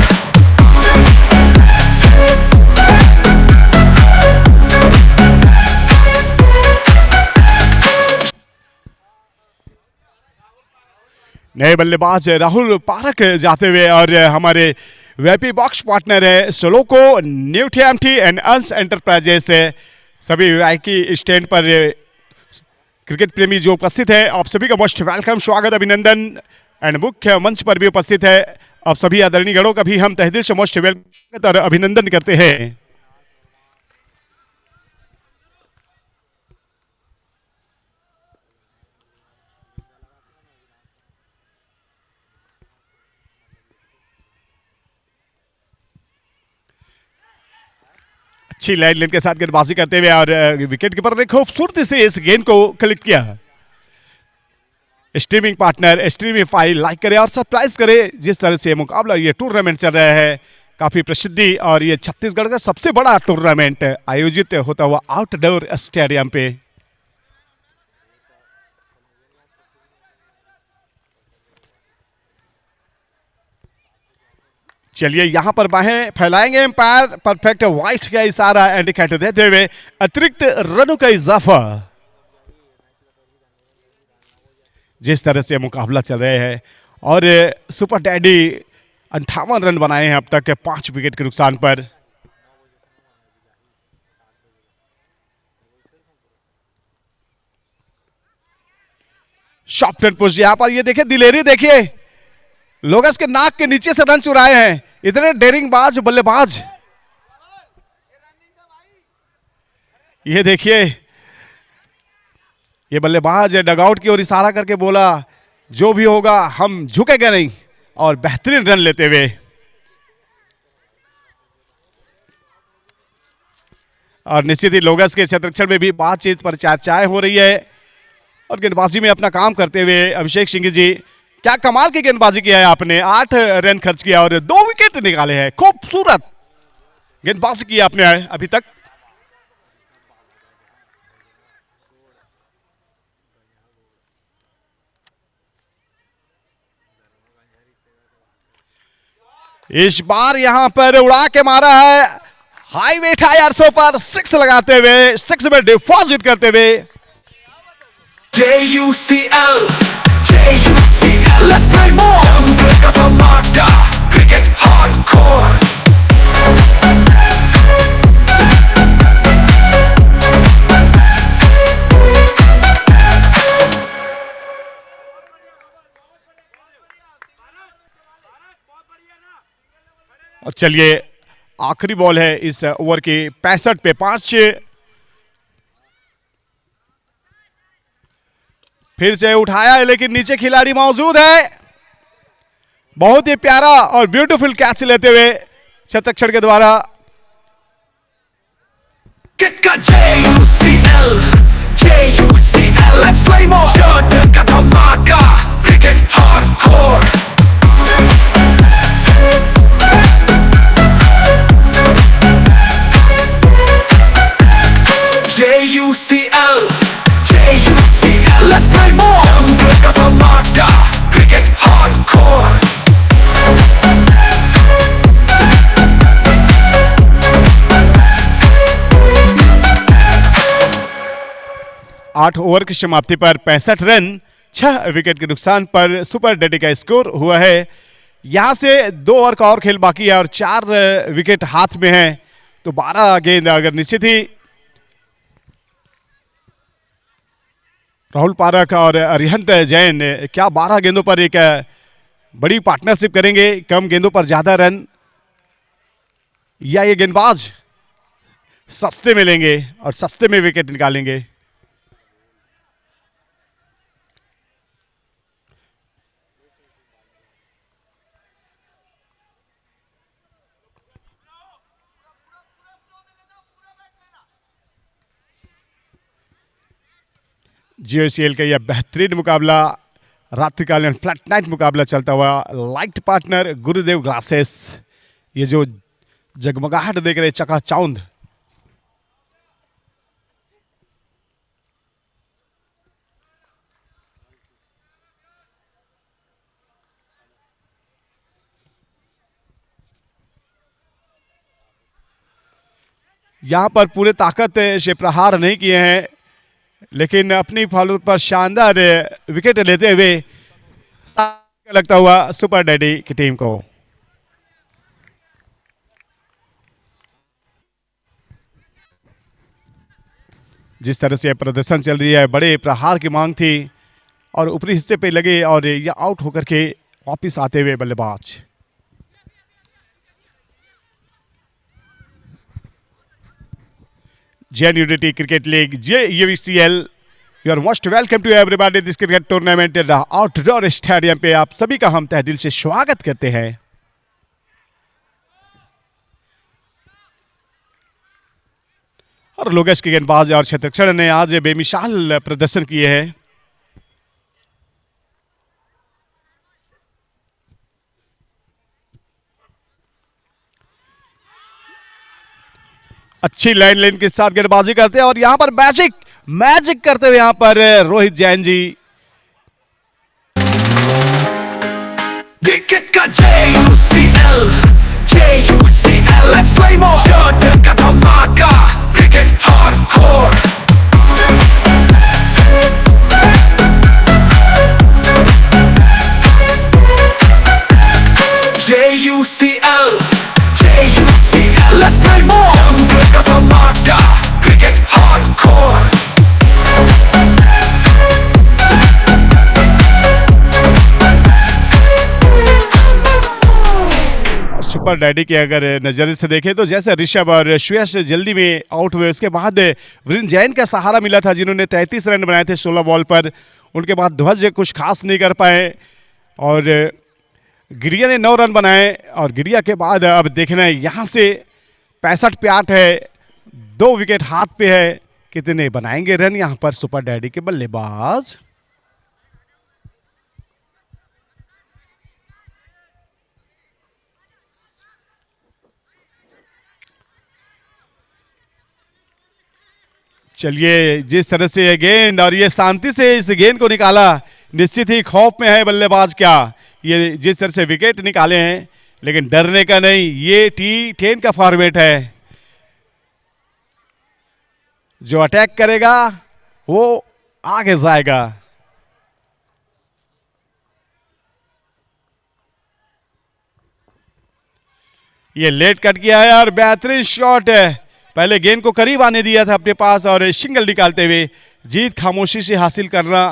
Speaker 1: नए बल्लेबाज राहुल पारक जाते हुए और हमारे वीआईपी बॉक्स पार्टनर है सोलोको न्यूट्रिएमटी एंड अंश एंटरप्राइजेस, सभी वीआईपी स्टैंड पर क्रिकेट प्रेमी जो उपस्थित है, आप सभी का मोस्ट वेलकम, स्वागत, अभिनंदन। एंड मुख्य मंच पर भी उपस्थित है आप सभी आदरणीय गणों का भी हम तहे दिल से मोस्ट वेलकम और अभिनंदन करते हैं। अच्छी लाइन लेन के साथ गेंदबाजी करते हुए और विकेट कीपर ने खूबसूरती से इस गेंद को क्लिक किया। स्ट्रीमिंग पार्टनर स्ट्रीमिफाई लाइक करे और सरप्राइज करे। जिस तरह से मुकाबला, ये टूर्नामेंट चल रहा है, काफी प्रसिद्धि और ये छत्तीसगढ़ का सबसे बड़ा टूर्नामेंट आयोजित होता हुआ आउटडोर स्टेडियम पे। चलिए यहां पर बाहें फैलाएंगे एम्पायर, परफेक्ट व्हाइट का इशारा इंडिकेटर देते हुए अतिरिक्त रनों का इजाफा। जिस तरह से मुकाबला चल रहे हैं और सुपर डैडी 58 रन बनाए हैं अब तक 5 विकेट के नुकसान पर। शॉर्ट टर्न पुश यहां पर, ये देखिए दिलेरी, देखिए लोगस के नाक के नीचे से रन चुराए हैं, इतने डेरिंग बाज बल्लेबाज। ये देखिए ये बल्लेबाज डगआउट की ओर इशारा करके बोला जो भी होगा हम झुकेंगे नहीं, और बेहतरीन रन लेते हुए और निश्चित ही लोगस के क्षेत्रक्षण में भी बातचीत पर चर्चाएं हो रही है। और गेंदबाजी में अपना काम करते हुए अभिषेक सिंह जी, क्या कमाल की गेंदबाजी किया है आपने। 8 रन खर्च किया और 2 विकेट निकाले हैं। खूबसूरत गेंदबाजी की आपने अभी तक। इस बार यहां पर उड़ा के मारा है, हाई वेट है यार, पर 6 लगाते हुए, 6 में डिपॉजिट करते हुए।
Speaker 2: JUCL, JUCL, let's play more. Jungle का धमाका, cricket hardcore.
Speaker 1: और चलिए आखिरी बॉल है इस ओवर की 65 पे 5। फिर से उठाया है लेकिन नीचे खिलाड़ी मौजूद है। बहुत ही प्यारा और ब्यूटीफुल कैच लेते हुए शतक्षण के द्वारा।
Speaker 2: Cricket का JUCL, JUCL, let's play more. Jungle का धमाका, cricket hardcore. JUCL, JUCL, let's play more. Jungle का धमाका, cricket hardcore.
Speaker 1: 8 ओवर की समाप्ति पर 65 रन 6 विकेट के नुकसान पर सुपर डैडी का स्कोर हुआ है। यहां से 2 ओवर का और खेल बाकी है और 4 विकेट हाथ में है। तो 12 गेंद अगर निश्चित ही राहुल पारख और अरिहंत जैन क्या 12 गेंदों पर एक बड़ी पार्टनरशिप करेंगे, कम गेंदों पर ज्यादा रन, या ये गेंदबाज सस्ते में लेंगे और सस्ते में विकेट निकालेंगे। JUCL का यह बेहतरीन मुकाबला, रात्रिकालीन फ्लैट नाइट मुकाबला चलता हुआ। लाइट पार्टनर गुरुदेव ग्लासेस, ये जो जगमगाहट देख रहे चकाचौंध, यहां पर पूरे ताकत से प्रहार नहीं किए हैं लेकिन अपनी फॉलो पर शानदार विकेट लेते हुए लगता हुआ सुपर डैडी की टीम को। जिस तरह से प्रदर्शन चल रही है, बड़े प्रहार की मांग थी और ऊपरी हिस्से पे लगे और ये आउट होकर के वापिस आते हुए बल्लेबाज। JNUDT Cricket League, JUCL, you are most welcome to everybody this cricket tournament at the outdoor stadium पे आप सभी का हम तहे दिल से स्वागत करते हैं। और लोगस के गेंदबाज और शतरक्षण ने आज बेमिसाल प्रदर्शन किए हैं। अच्छी लाइन के साथ गेंदबाजी करते हैं और यहां पर मैजिक करते हुए यहां पर रोहित जैन जी।
Speaker 2: Cricket का JUCL, JUCL, let's play more. Jungle का धमाका, cricket hardcore. JUCL, JUCL, let's play more. Jungle का धमाका, cricket hardcore.
Speaker 1: सुपर डैडी के अगर नजरिए से देखें तो जैसे ऋषभ और श्रेयस जल्दी में आउट हुए, उसके बाद वरुण जैन का सहारा मिला था जिन्होंने 33 रन बनाए थे 16 बॉल पर। उनके बाद ध्वज कुछ खास नहीं कर पाए और गिरिया ने 9 रन बनाए और गिरिया के बाद अब देखना है यहाँ से 65 पे 8 है, 2 विकेट हाथ पे है। कितने बनाएंगे रन यहां पर सुपर डैडी के बल्लेबाज। चलिए, जिस तरह से ये गेंद और ये शांति से इस गेंद को निकाला, निश्चित ही खौफ में है बल्लेबाज। क्या ये जिस तरह से विकेट निकाले हैं, लेकिन डरने का नहीं, ये T10 का फॉर्मेट है। जो अटैक करेगा वो आगे जाएगा। ये लेट कट किया है और बेहतरीन शॉट है। पहले गेंद को करीब आने दिया था अपने पास और सिंगल निकालते हुए जीत खामोशी से हासिल करना।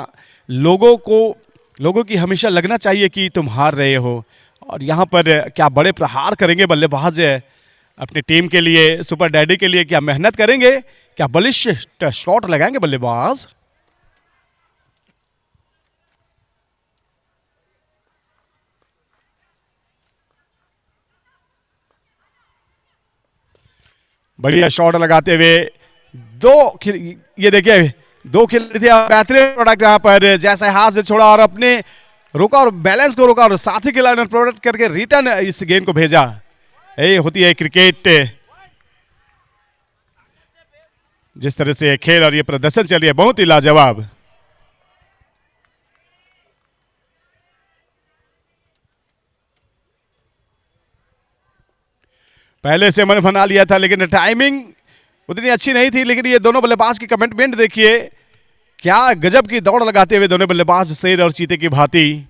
Speaker 1: लोगों की हमेशा लगना चाहिए कि तुम हार रहे हो। और यहाँ पर क्या बड़े प्रहार करेंगे बल्लेबाज अपनी टीम के लिए, सुपर डैडी के लिए। क्या मेहनत करेंगे, क्या बलिष्ठ शॉट लगाएंगे बल्लेबाज। बढ़िया शॉट लगाते हुए ये देखिए 2 खिलाड़ी थे। बेहतरीन प्रोडक्ट यहाँ पर, जैसे हाथ से छोड़ा और अपने रोका और बैलेंस को रोका और साथी खिलाड़ी ने प्रोडक्ट करके रिटर्न इस गेंद को भेजा। यही होती है क्रिकेट। जिस तरह से खेल और ये प्रदर्शन चल रही है, बहुत ही लाजवाब। पहले से मन बना लिया था, लेकिन टाइमिंग उतनी अच्छी नहीं थी। लेकिन ये दोनों बल्लेबाज की कमिटमेंट देखिए, क्या गजब की दौड़ लगाते हुए दोनों बल्लेबाज शेर और चीते की भांति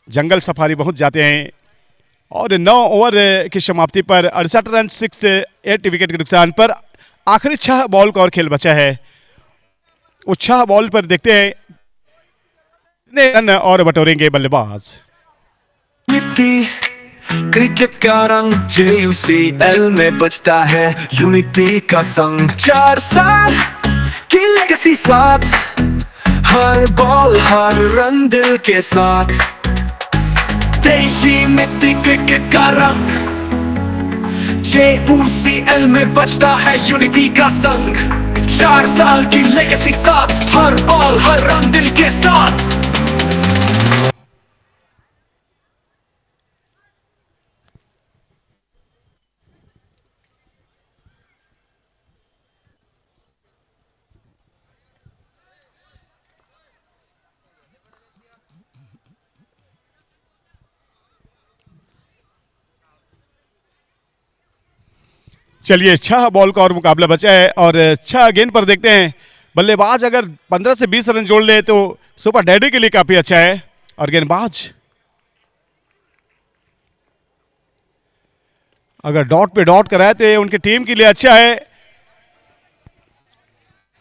Speaker 1: जंगल सफारी पहुंच जाते हैं। और 9 ओवर की समाप्ति पर 68 रन 8 विकेट के नुकसान पर आखिरी 6 बॉल का और खेल बचा है। उस 6 बॉल पर देखते हैं कितने रन और बटोरेंगे बल्लेबाज।
Speaker 2: क्रिकेट का रंग JUCL में बजता है यूनिटी का संग। 4 साल की लेगेसी साथ, हर बॉल हर रन दिल के साथ। देशी मिट्टी क्रिकेट का रंग JUCL में बजता है यूनिटी का संग। 4 साल की लेगेसी साथ, हर बॉल हर रन दिल के साथ।
Speaker 1: चलिए, 6 बॉल का और मुकाबला बचा है और 6 गेंद पर देखते हैं बल्लेबाज अगर 15 से 20 रन जोड़ ले तो सुपर डैडी के लिए काफी अच्छा है। और गेंदबाज अगर डॉट पे डॉट कराए तो उनकी टीम के लिए अच्छा है।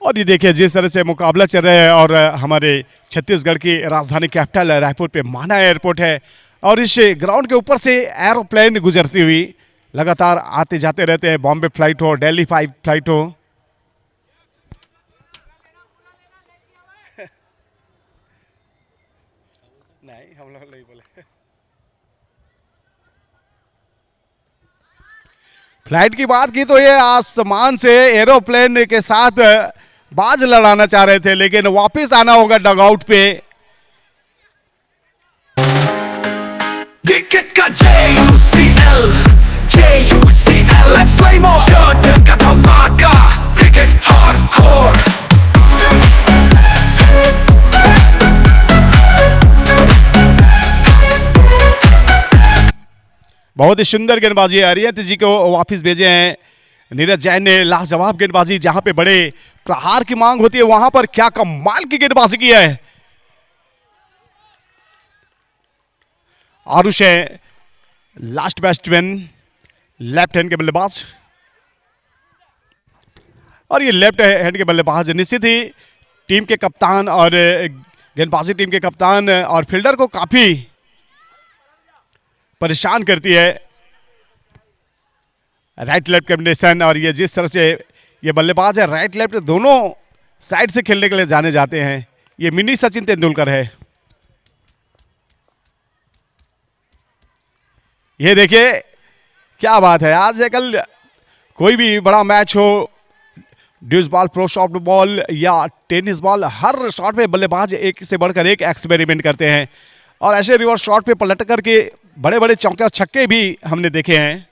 Speaker 1: और ये देखिए जिस तरह से मुकाबला चल रहा है, और हमारे छत्तीसगढ़ की राजधानी कैपिटल रायपुर पे माना एयरपोर्ट है, और इस ग्राउंड के ऊपर से एरोप्लेन गुजरती हुई लगातार आते जाते रहते हैं। बॉम्बे फ्लाइट हो, दिल्ली फ्लाइट हो। नहीं, हम लोग नहीं बोले। फ्लाइट की बात की तो ये आसमान से एरोप्लेन के साथ बाज लड़ाना चाह रहे थे, लेकिन वापस आना होगा डगआउट पे।
Speaker 2: क्रिकेट का JUCL फ्लेम ऑन का धमाका, क्रिकेट हार्डकोर।
Speaker 1: बहुत ही सुंदर गेंदबाजी अरियत जी को वापस भेजे हैं नीरज जैन ने। लाजवाब गेंदबाजी, जहां पे बड़े प्रहार की मांग होती है वहां पर क्या कमाल की गेंदबाजी की है। आरुष है लास्ट बैट्समैन, लेफ्ट हैंड के बल्लेबाज, और ये लेफ्ट हैंड के बल्लेबाज निश्चित ही टीम के कप्तान और गेंदबाजी टीम के कप्तान और फील्डर को काफी परेशान करती है। राइट लेफ्ट कॉम्बिनेशन, और ये जिस तरह से ये बल्लेबाज है राइट लेफ्ट दोनों साइड से खेलने के लिए जाने जाते हैं। ये मिनी सचिन तेंदुलकर है। ये देखिए क्या बात है, आज कल कोई भी बड़ा मैच हो, ड्यूस बॉल, प्रो शॉट बॉल या टेनिस बॉल, हर शॉट पे बल्लेबाज एक से बढ़कर एक एक्सपेरिमेंट करते हैं और ऐसे रिवर्स शॉट पे पलट करके बड़े बड़े चौके और छक्के भी हमने देखे हैं।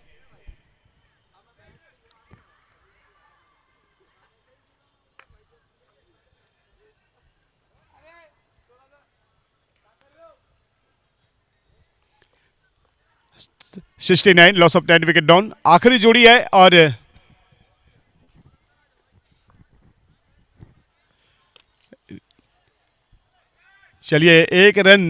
Speaker 1: Sixty 69 loss of 10 wicket down, आखिरी जोड़ी है और चलिए एक रन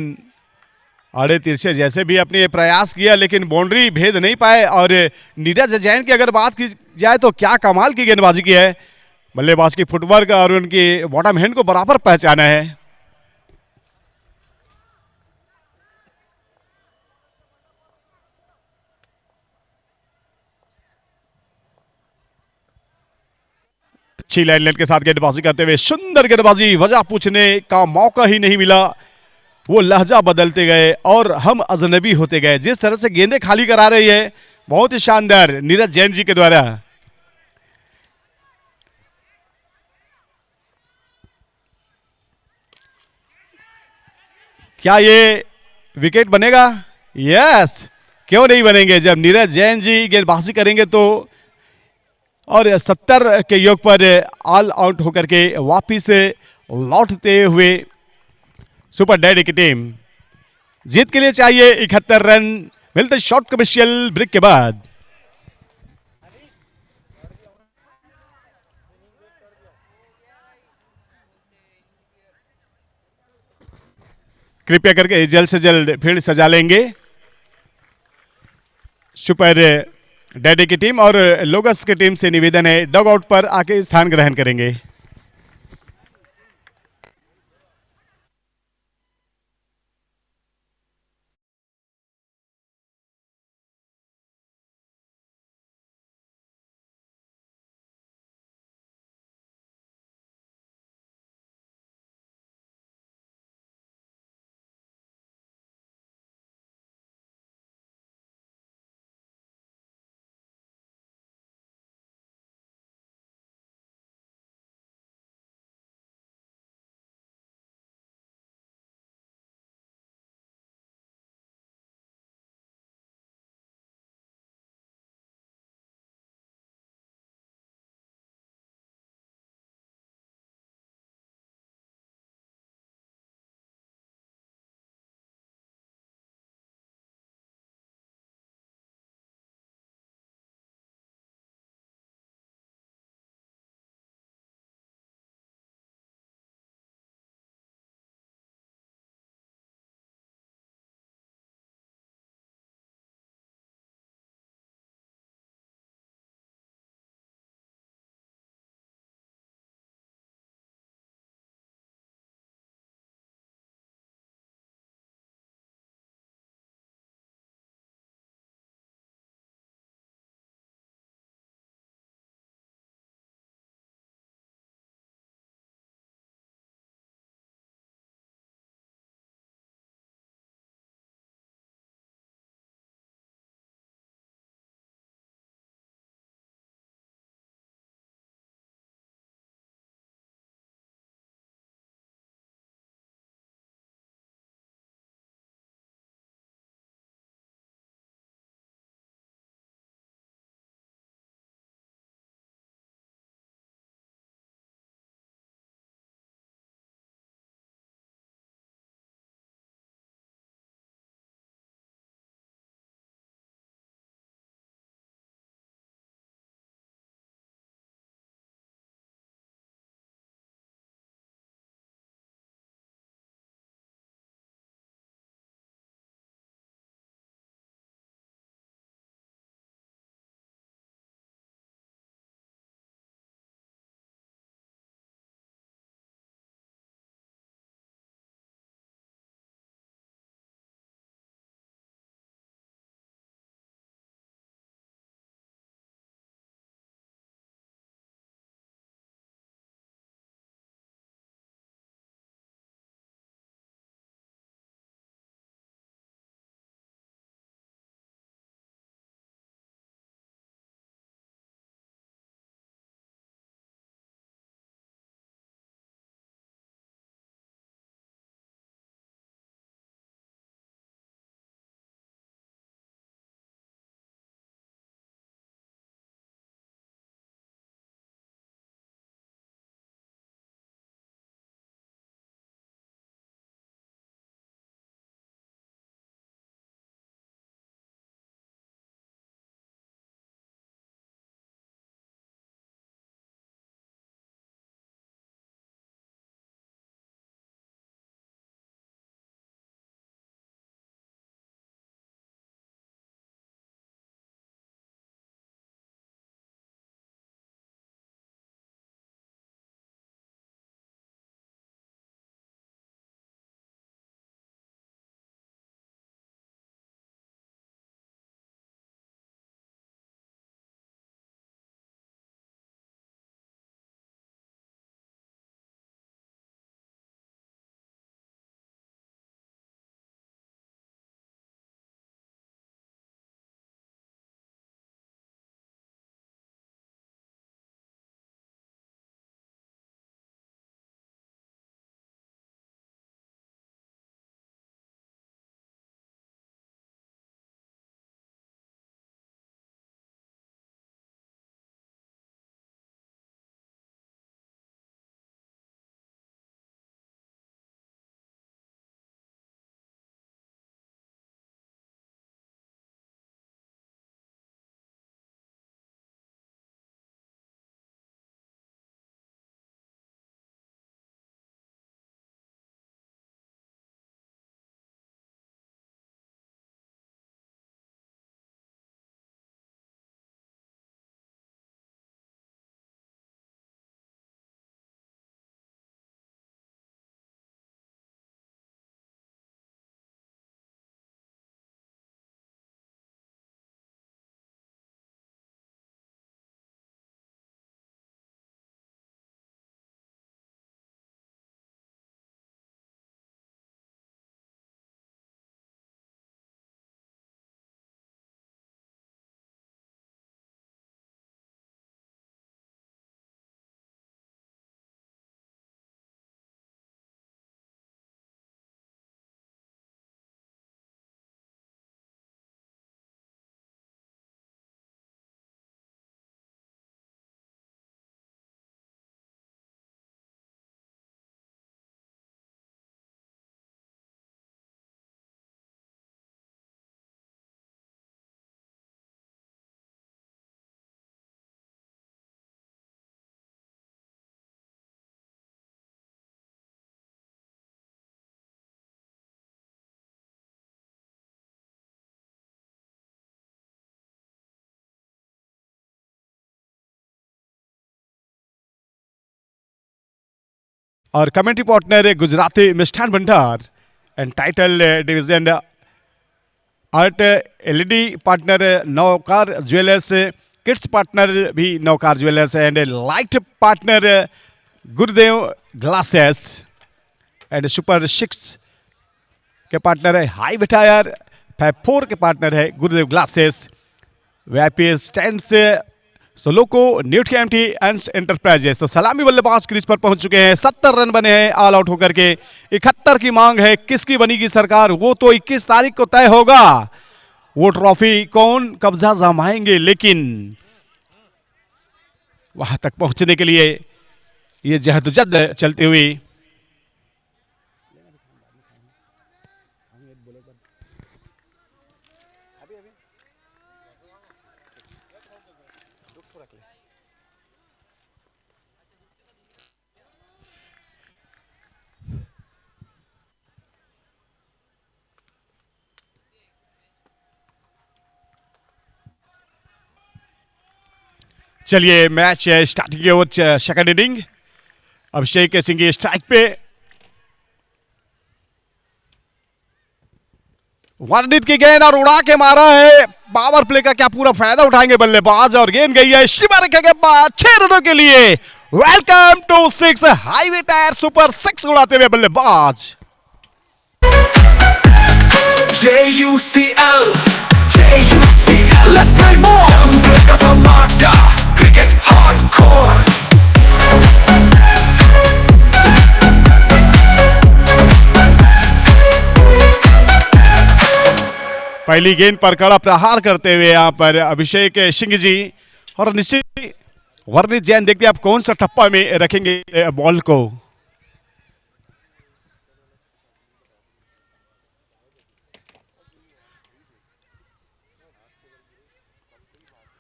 Speaker 1: आड़े तिरछे जैसे भी अपने प्रयास किया लेकिन बाउंड्री भेद नहीं पाए। और नीरज जैन की अगर बात की जाए तो क्या कमाल की गेंदबाजी की है, बल्लेबाज की फुटवर्क और उनकी बॉटम हैंड को बराबर पहचाना है। अच्छी लाइन के साथ गेंदबाजी करते हुए सुंदर गेंदबाजी, वजह पूछने का मौका ही नहीं मिला, वो लहजा बदलते गए और हम अजनबी होते गए। जिस तरह से गेंदें खाली करा रही है, बहुत ही शानदार नीरज जैन जी के द्वारा। क्या ये विकेट बनेगा? यस, क्यों नहीं बनेंगे जब नीरज जैन जी गेंदबाजी करेंगे तो। और 70 के योग पर ऑल आउट होकर के वापिस लौटते हुए सुपर डैडी की टीम जीत के लिए चाहिए 71 रन। मिलते शॉर्ट कमर्शियल ब्रेक के बाद। कृपया करके जल्द से जल्द फील्ड सजा लेंगे सुपर डैडी की टीम, और लोगस की टीम से निवेदन है डग आउट पर आके स्थान ग्रहण करेंगे। और commentary partner Gujarati Mishthan Bhandar and title division art LED partner नौकार jewellers, kids partner भी नौकार jewellers and light partner Gurudev glasses and super 6 के पार्टनर है हाई विटायर, 54 के पार्टनर है गुरुदेव ग्लासेस, वीआईपी स्टैंड्स सोलोको न्यूट एमटी एंड एंटरप्राइजेस। तो सलामी बल्लेबाज क्रीज पर पहुंच चुके हैं, 70 रन बने हैं ऑल आउट होकर के। 71 की मांग है, किसकी बनेगी सरकार वो तो 21 तारीख को तय होगा। वो ट्रॉफी कौन कब्जा जमाएंगे, लेकिन वहां तक पहुंचने के लिए ये जहदोजहद चलती हुई चलिए मैच स्टार्टिंग के over second inning. Abhishek Singh की स्ट्राइक पे, वर्णित की गेंद और उड़ा के मारा है। पावर प्ले का क्या पूरा फायदा उठाएंगे बल्लेबाज और गेंद गई है सीमा रेखा के बाद 6 रनों के लिए। Welcome to 6 highway tyre super 6 उड़ाते हुए बल्लेबाज
Speaker 2: JUCL, JUCL, let's play more. Jungle of Amada, cricket hardcore.
Speaker 1: पहली गेंद पर कड़ा प्रहार करते हुए यहां पर अभिषेक सिंह जी और निश्चित वर्णित जैन, देखते हैं आप कौन सा टप्पा में रखेंगे बॉल को।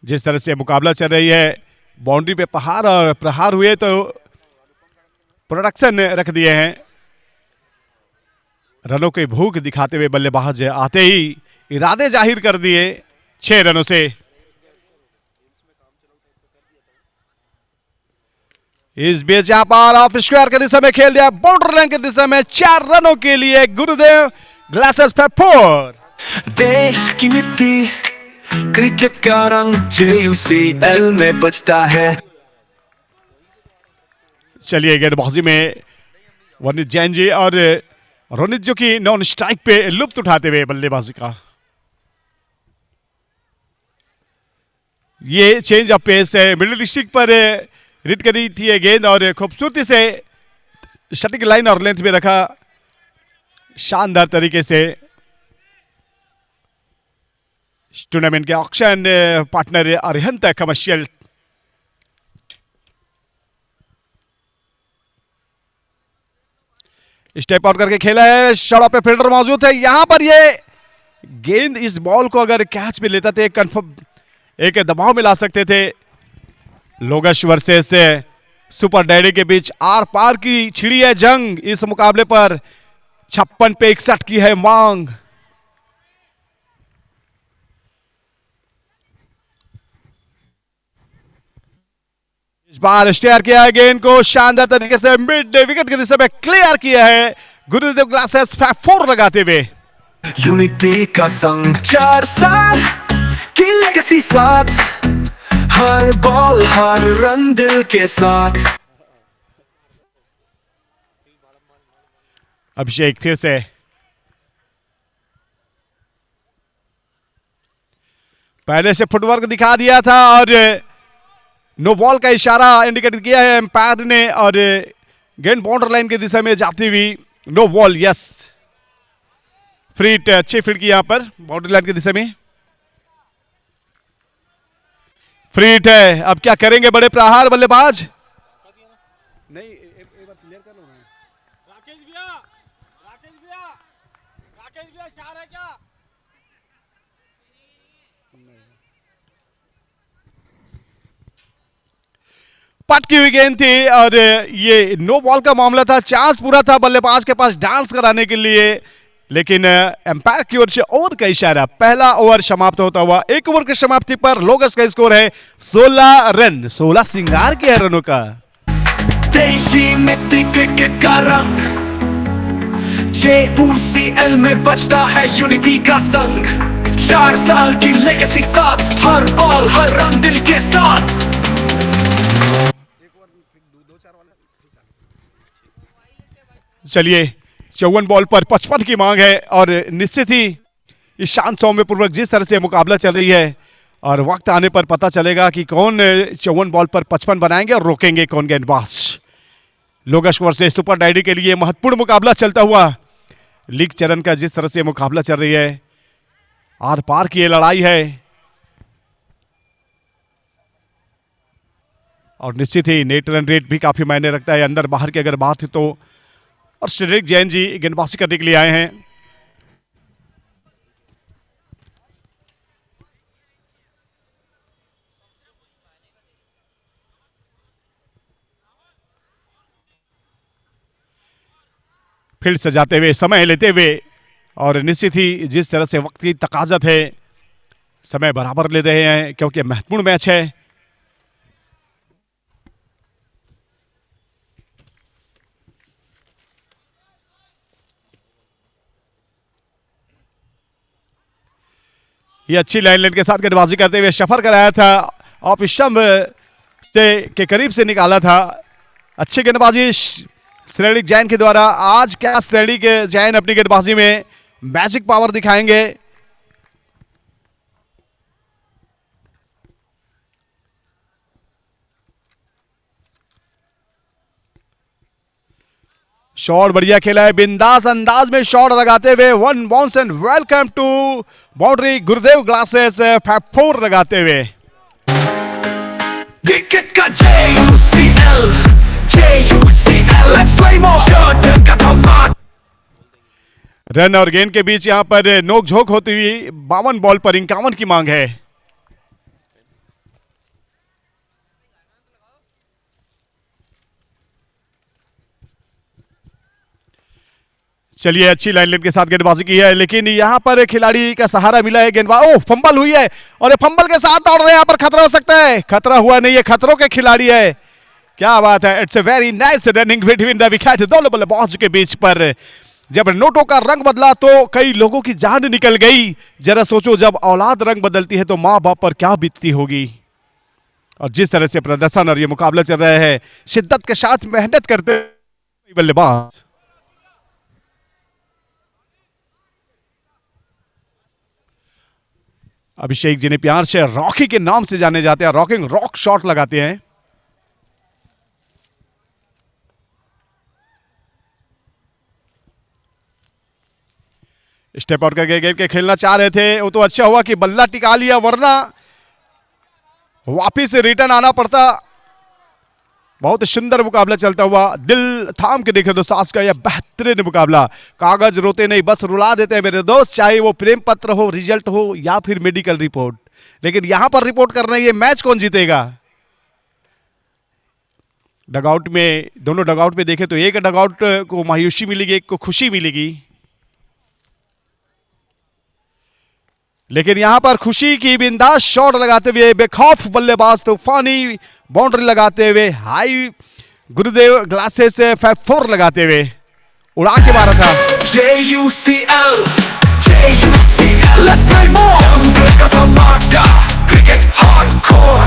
Speaker 1: जिस तरह से मुकाबला चल रही है, बाउंड्री पे पहाड़ और प्रहार हुए तो प्रोडक्शन रख दिए हैं। रनों की भूख दिखाते हुए बल्लेबाज आते ही इरादे जाहिर कर दिए 6 रनों से। इस बीच यहां पर ऑफ स्क्वायर के दिशा में खेल दिया, बाउंड्री लाइन की दिशा में 4 रनों के लिए गुरुदेव ग्लासेस पे 4।
Speaker 2: देश की मिट्टी क्रिकेट का रंग JUCL में बजता है।
Speaker 1: चलिए गेंदबाजी में वर्णित जैन जी और रोनित जो की नॉन स्ट्राइक पे लुप्त उठाते हुए बल्लेबाजी का ये चेंज ऑफ पेस है। मिडिल डिस्ट्रिक्ट पर रिट करी थी ये गेंद और खूबसूरती से शटिंग लाइन और लेंथ में रखा शानदार तरीके से। टूर्नामेंट के auction partner Arihant commercial step out करके खेला है, शॉट पे फील्डर मौजूद है। यहां पर ये गेंद इस बॉल को अगर कैच में लेता थे कंफर्म एक दबाव में ला सकते थे। लोगश वर्सेस सुपर डैडी के बीच आर पार की छिड़ी है जंग। इस मुकाबले पर 56 पे 61 की है मांग। इस बार स्टेयर किया है गेंद को शानदार तरीके से मिड विकेट की दिशा में क्लियर किया है गुरुदेव ग्लासेस 4 लगाते हुए।
Speaker 2: यूनिटी का संग 4 साल की लेगेसी साथ, हर बॉल हर रन दिल के साथ।
Speaker 1: अभिषेक फिर से पहले से फुटवर्क दिखा दिया था और नो बॉल का इशारा इंडिकेट किया है एम्पायर ने और गेंद बाउंड्री लाइन की दिशा में जाती हुई no ball. Yes, free hit, अच्छी फील्ड की यहां पर बाउंड्री लाइन की दिशा में फ्री हिट है। अब क्या करेंगे बड़े प्रहार बल्लेबाज? नहीं, एक बार क्लियर कर लो ना।
Speaker 3: राकेश भैया, राकेश भैया, राकेश भैया चार है क्या?
Speaker 1: पटकी हुई गेंद थी और ये नो बॉल का मामला था। चांस पूरा था बल्लेबाज के पास डांस कराने के लिए, लेकिन एम्पायर की ओर से ओवर का इशारा। पहला ओवर समाप्त होता हुआ 1 ओवर की समाप्ति पर लोगस का स्कोर है 16 रन। 16 सिंगार किया रनों का।
Speaker 2: देशी मिट्टी क्रिकेट का रंग JUCL में बजता है यूनिटी का संग 4 साल की लेगेसी साथ हर बॉल हर रन दिल के साथ
Speaker 1: चलिए 54 बॉल पर 55 की मांग है और निश्चित ही इस शांत सौम्यपूर्वक जिस तरह से मुकाबला चल रही है और वक्त आने पर पता चलेगा कि कौन 54 बॉल पर 55 बनाएंगे और रोकेंगे कौन गेंदबाज। लोगश वर्सेस सुपर डैडी के लिए महत्वपूर्ण मुकाबला चलता हुआ लीग चरण का जिस तरह से मुकाबला चल रही है, आर पार की ये लड़ाई है और निश्चित ही नेट रन रेट भी काफी मायने रखता है। अंदर बाहर की अगर बात है तो और श्रीरिक जैन जी गेंदबाजी करने के लिए आए हैं। फील्ड सजाते हुए समय लेते हुए और निश्चित ही जिस तरह से वक्त की तकाजत है समय बराबर ले रहे हैं क्योंकि महत्वपूर्ण मैच है। ये अच्छी लाइन के साथ गेंदबाजी करते हुए सफर कराया था, ऑफ स्टंप के करीब से निकाला था। अच्छी गेंदबाजी श्रेणिक जैन के द्वारा। आज क्या श्रेणिक जैन अपनी गेंदबाजी में मैजिक पावर दिखाएंगे? शॉट बढ़िया खेला है, बिंदास अंदाज में शॉट लगाते हुए 1 bounce and welcome to boundary. Gurudev glasses 4 लगाते हुए
Speaker 2: क्रिकेट का JUCL let's play more shot का धमाका।
Speaker 1: रन और गेंद के बीच यहां पर नोकझोंक होती हुई 52 बॉल पर 51 की मांग है। चलिए अच्छी लाइन के साथ गेंदबाजी की है लेकिन यहां पर खिलाड़ी का सहारा मिला है। गेंदबाज ओह फंबल हुई है और ये फंबल के साथ दौड़ रहे हैं, यहां पर खतरा हो सकता है। खतरा हुआ नहीं है, खतरों के खिलाड़ी है। क्या बात है, it's a very nice running between the wicket. दोनों बल्लेबाज के बीच पर जब नोटों का रंग बदला तो कई लोगों की जान निकल गई। जरा सोचो जब औलाद रंग बदलती है तो माँ बाप पर क्या बीतती होगी। और जिस तरह से प्रदर्शन और ये मुकाबला चल रहा है, शिद्दत के साथ मेहनत करते बल्लेबाज। अभिषेक जिन्हें प्यार से रॉकी के नाम से जाने जाते हैं, रॉकिंग रॉक शॉट लगाते हैं। स्टेप आउट करके गेंद के खेलना चाह रहे थे, वो तो अच्छा हुआ कि बल्ला टिका लिया, वरना वापिस रिटर्न आना पड़ता। बहुत सुंदर मुकाबला चलता हुआ, दिल थाम के देखे दोस्तों आज का यह बेहतरीन मुकाबला। कागज रोते नहीं बस रुला देते हैं मेरे दोस्त, चाहे वो प्रेम पत्र हो, रिजल्ट हो या फिर मेडिकल रिपोर्ट। लेकिन यहां पर रिपोर्ट कर रहे हैं ये मैच कौन जीतेगा। डगआउट में, दोनों डगआउट में देखे तो एक डगआउट को मायूसी मिलेगी, एक को खुशी मिलेगी। लेकिन यहां पर खुशी की बिंदास शॉट लगाते हुए बेखौफ बल्लेबाज तूफानी बाउंड्री लगाते हुए हाई गुरुदेव ग्लासेस 4 लगाते हुए उड़ा के मारा था।
Speaker 2: JUCL let's play more जंगल का धमाका क्रिकेट हार्डकोर।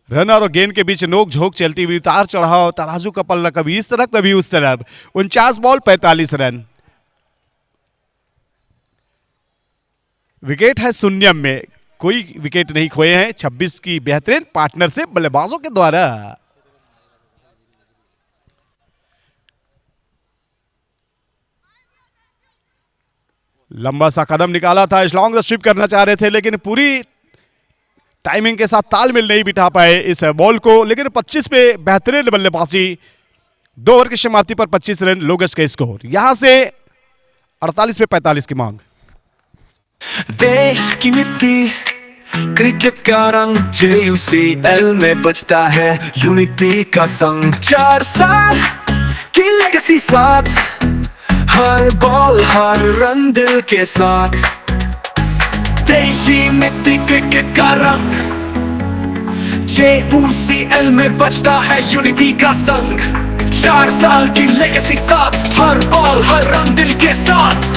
Speaker 1: रन और गेंद के बीच नोक झोंक चलती हुई, उतार चढ़ाव, तराजू का पल्ला कभी इस तरफ कभी उस तरफ। 49 बॉल 45 रन। विकेट है शून्यम में, कोई विकेट नहीं खोए हैं 26 की बेहतरीन पार्टनरशिप बल्लेबाजों के द्वारा। लंबा सा कदम निकाला था, लॉन्ग स्वीप करना चाह रहे थे लेकिन पूरी टाइमिंग के साथ तालमेल नहीं बिठा पाए इस बॉल को। लेकिन 25 पे बेहतरीन बल्लेबाजी, 2 ओवर की समाप्ति पर 25 रन लोगस का स्कोर। यहां से 48 पे 45 की मांग।
Speaker 2: देश की मिट्टी क्रिकेट का रंग JUCL में बजता है यूनिटी का संग 4 साल की लेगेसी साथ हर बॉल हर रन दिल के साथ, देशी मिट्टी क्रिकेट का रंग, JUCL में बजता है यूनिटी का संग। 4 साल की लेगेसी साथ, हर बॉल हर रन दिल के साथ।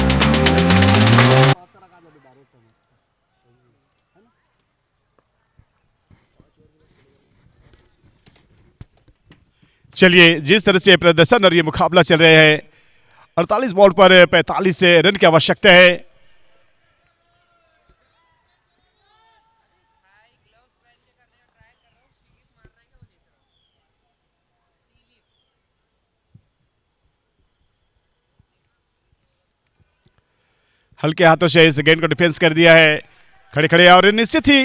Speaker 1: चलिए, जिस तरह से प्रदर्शन और ये मुकाबला चल रहे हैं, 48 बॉल पर 45 रन की आवश्यकता है। हल्के हाथों से इस गेंद को डिफेंस कर दिया है, खड़े खड़े, और निश्चित ही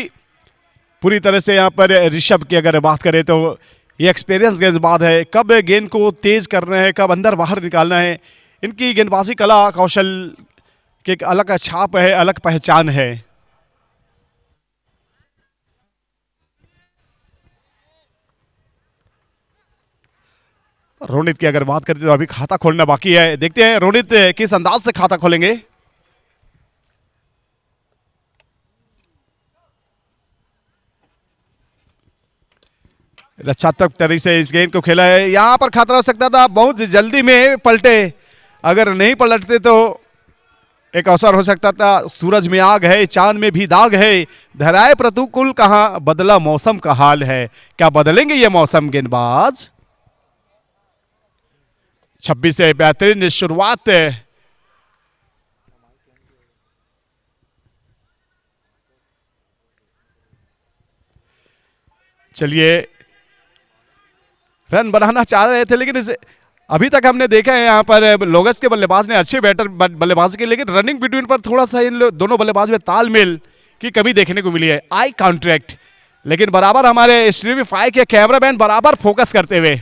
Speaker 1: पूरी तरह से यहाँ पर ऋषभ की अगर बात करें तो ये एक्सपीरियंस गेंदबाज है, कब गेंद को तेज करना है, कब अंदर बाहर निकालना है। इनकी गेंदबाजी कला कौशल की एक अलग छाप है, अलग पहचान है। रोनित की अगर बात करें तो अभी खाता खोलना बाकी है, देखते हैं रोनित किस अंदाज से खाता खोलेंगे। रक्षात्मक तरीके से इस गेंद को खेला है, यहां पर खतरा हो सकता था, बहुत जल्दी में पलटे, अगर नहीं पलटते तो एक अवसर हो सकता था। सूरज में आग है, चांद में भी दाग है, धराए प्रतिकूल कहां, बदला मौसम का हाल है, क्या बदलेंगे ये मौसम गेंदबाज। 26 से बेहतरीन शुरुआत। चलिए, रन बनाना चाह रहे थे, लेकिन अभी तक हमने देखा है यहाँ पर लोगस के बल्लेबाज ने अच्छे बैटर बल्लेबाजी की, लेकिन रनिंग बिटवीन पर थोड़ा सा इन दोनों बल्लेबाज में तालमेल की कमी देखने को मिली है, आई कॉन्ट्रैक्ट। लेकिन बराबर हमारे स्ट्रीमिफाई के कैमरामैन बराबर फोकस करते हुए,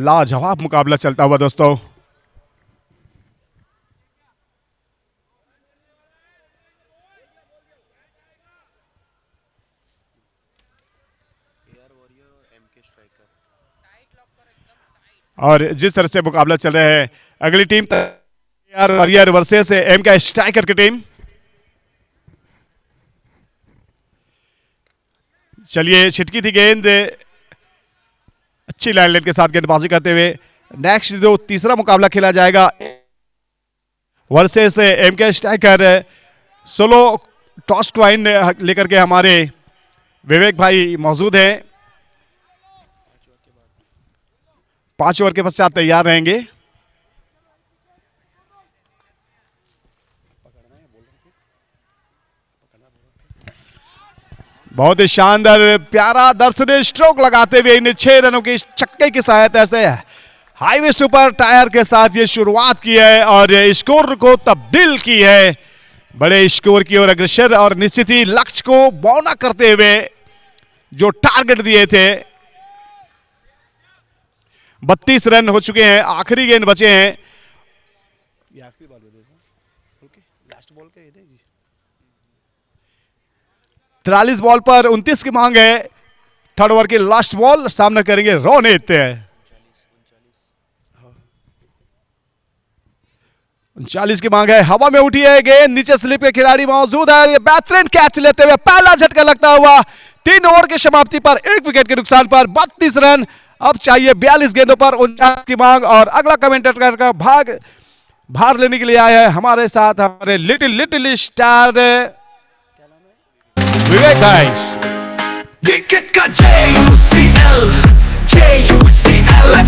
Speaker 1: लाजवाब मुकाबला चलता हुआ दोस्तों। और जिस तरह से मुकाबला चल रहा है, अगली team warrior versus MK striker की टीम। चलिए, छिटकी थी गेंद, अच्छी लाइन लेन के साथ गेंदबाजी करते हुए नेक्स्ट जो तीसरा मुकाबला खेला जाएगा versus MK striker. Solo toss coin लेकर के हमारे विवेक भाई मौजूद हैं, 5 ओवर के पश्चात तैयार रहेंगे। बहुत ही शानदार प्यारा दर्शनीय स्ट्रोक लगाते हुए इन 6 रनों की छक्के की सहायता से हाईवे सुपर टायर के साथ ये शुरुआत की है और स्कोर को तब्दील की है, बड़े स्कोर की ओर अग्रसर, और निश्चित ही लक्ष्य को बौना करते हुए जो टारगेट दिए थे। 32 रन हो चुके हैं, आखिरी गेंद बचे हैं। 43 बॉल पर 29 की मांग है, थर्ड ओवर की लास्ट बॉल, सामना करेंगे रोनित। 39 की मांग है, हवा में उठी है गेंद, नीचे स्लिप के खिलाड़ी मौजूद है, ये बेहतरीन कैच लेते हुए पहला झटका लगता हुआ 3 ओवर की समाप्ति पर 1 विकेट के नुकसान पर 32 रन। अब चाहिए 42 गेंदों पर 49 की मांग। और अगला कमेंटेटर का भार लेने के लिए आया है हमारे साथ हमारे लिटिल स्टार विवेक भाई।
Speaker 2: क्रिकेट का JUCL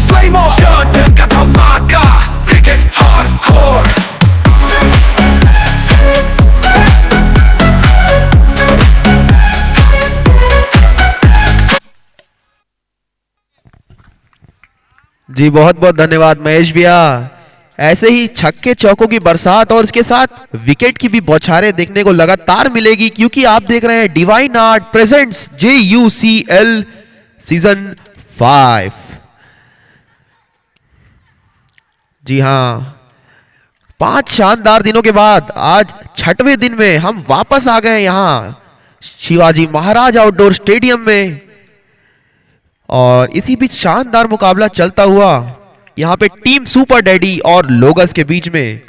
Speaker 2: फ्लेम जॉर्डन का धमाका, क्रिकेट हार्डकोर।
Speaker 4: जी बहुत बहुत धन्यवाद महेश भैया। ऐसे ही छक्के चौकों की बरसात और इसके साथ विकेट की भी बौछारें देखने को लगातार मिलेगी, क्योंकि आप देख रहे हैं divine art presents JUCL season 5। जी हाँ, 5 शानदार दिनों के बाद आज 6वें दिन में हम वापस आ गए यहाँ शिवाजी महाराज आउटडोर स्टेडियम में, और इसी बीच शानदार मुकाबला चलता हुआ यहाँ पे टीम सुपर डैडी और लोगस के बीच में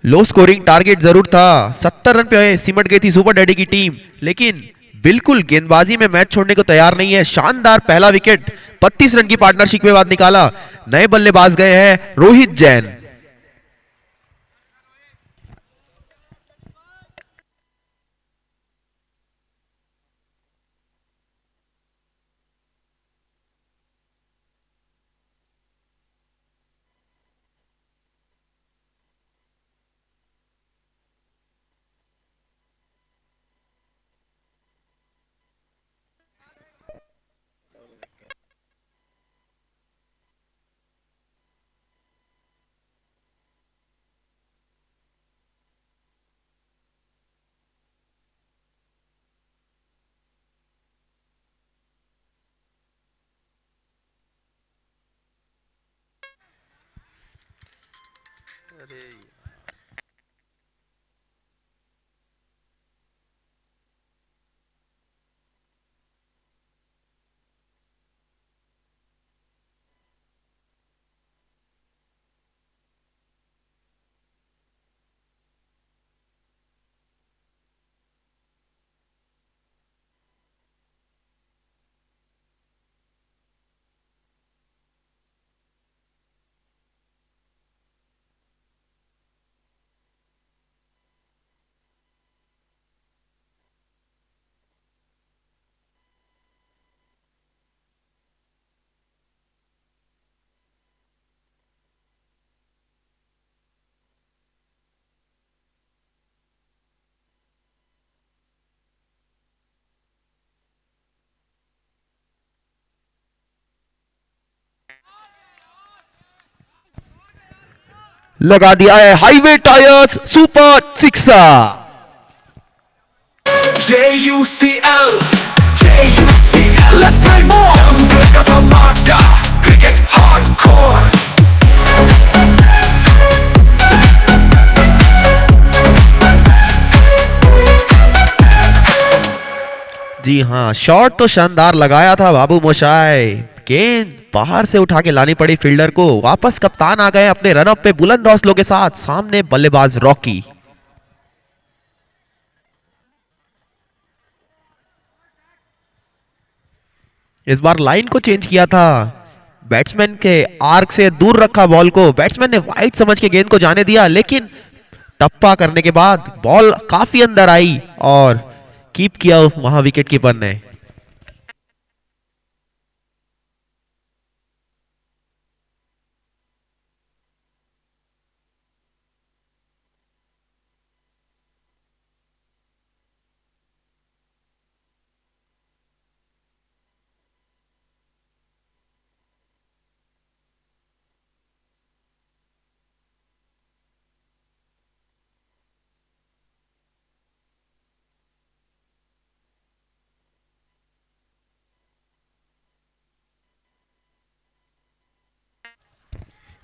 Speaker 4: लो स्कोरिंग टारगेट जरूर था। 70 रन पे सिमट गई थी सुपर डैडी की टीम, लेकिन बिल्कुल गेंदबाजी में मैच छोड़ने को तैयार नहीं है। शानदार पहला विकेट 32 रन की पार्टनरशिप के बाद निकाला। नए बल्लेबाज गए हैं रोहित जैन। लगा दिया है highway tyres super sixer.
Speaker 2: JUCL, JUCL, let's play more. Jungle का धमाका, cricket hardcore.
Speaker 4: जी हाँ, शॉट तो शानदार लगाया था बाबू मोशाय। गेंद बाहर से उठा के लानी पड़ी फील्डर को। वापस कप्तान आ गए अपने रनअप पे बुलंद हौसलों के साथ। सामने बल्लेबाज रॉकी। इस बार लाइन को चेंज किया था। बैट्समैन के आर्क से दूर रखा बॉल को। बैट्समैन ने वाइड समझ के गेंद को जाने दिया, लेकिन टप्पा करने के बाद बॉल काफी अंदर आई और कीप किया वहां विकेट कीपर ने।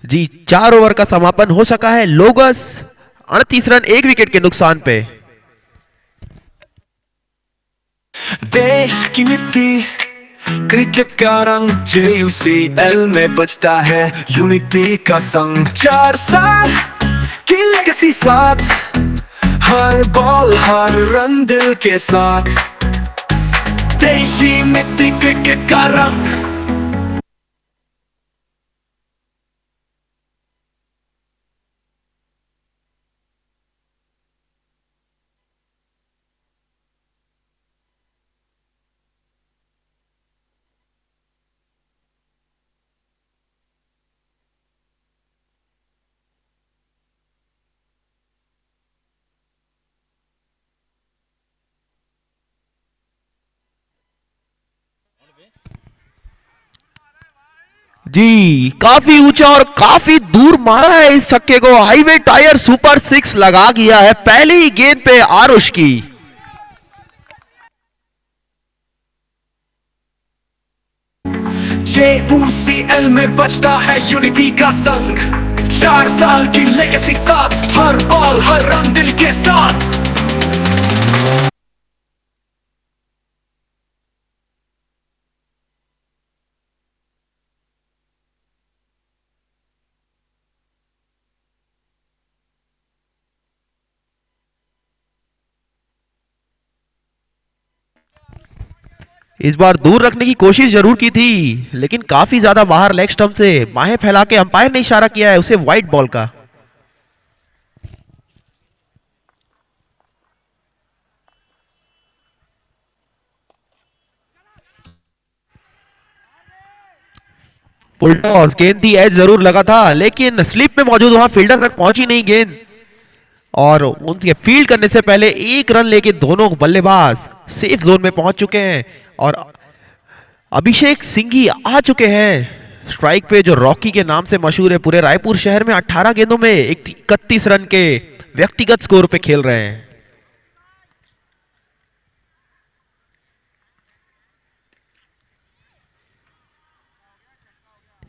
Speaker 4: जी 4 ओवर का समापन हो सका है। लोगस 38 रन 1 विकेट के नुकसान पे।
Speaker 2: देश की मिट्टी, क्रिकेट का रंग, JUCL में बजता है यूनिटी का संग। 4 साल की लेगेसी साथ, हर बॉल हर रन दिल के साथ। देशी मिट्टी, क्रिकेट का रंग।
Speaker 4: जी काफी ऊंचा और काफी दूर मारा है इस छक्के को। हाईवे टायर सुपर 6 लगा गया है पहली ही गेंद पे आरुष की।
Speaker 2: JUCL में बजता है यूनिटी का संग। 4 साल की लेगेसी साथ, हर बॉल हर रन दिल के साथ।
Speaker 4: इस बार दूर रखने की कोशिश जरूर की थी, लेकिन काफी ज्यादा बाहर लेग स्टंप से बाहें फैला के अंपायर ने इशारा किया है उसे वाइड बॉल का। फुल टॉस, गेंद थी, एज जरूर लगा था, लेकिन स्लिप में मौजूद वहां फील्डर तक पहुंची नहीं गेंद, और उनके फील्ड करने से पहले एक रन लेके दोनों बल्लेबाज सेफ जोन में पहुंच चुके हैं। और अभिषेक सिंघी आ चुके हैं स्ट्राइक पे, जो रॉकी के नाम से मशहूर है। पूरे रायपुर शहर में 18 गेंदों में 31 रन के व्यक्तिगत स्कोर पे खेल रहे हैं।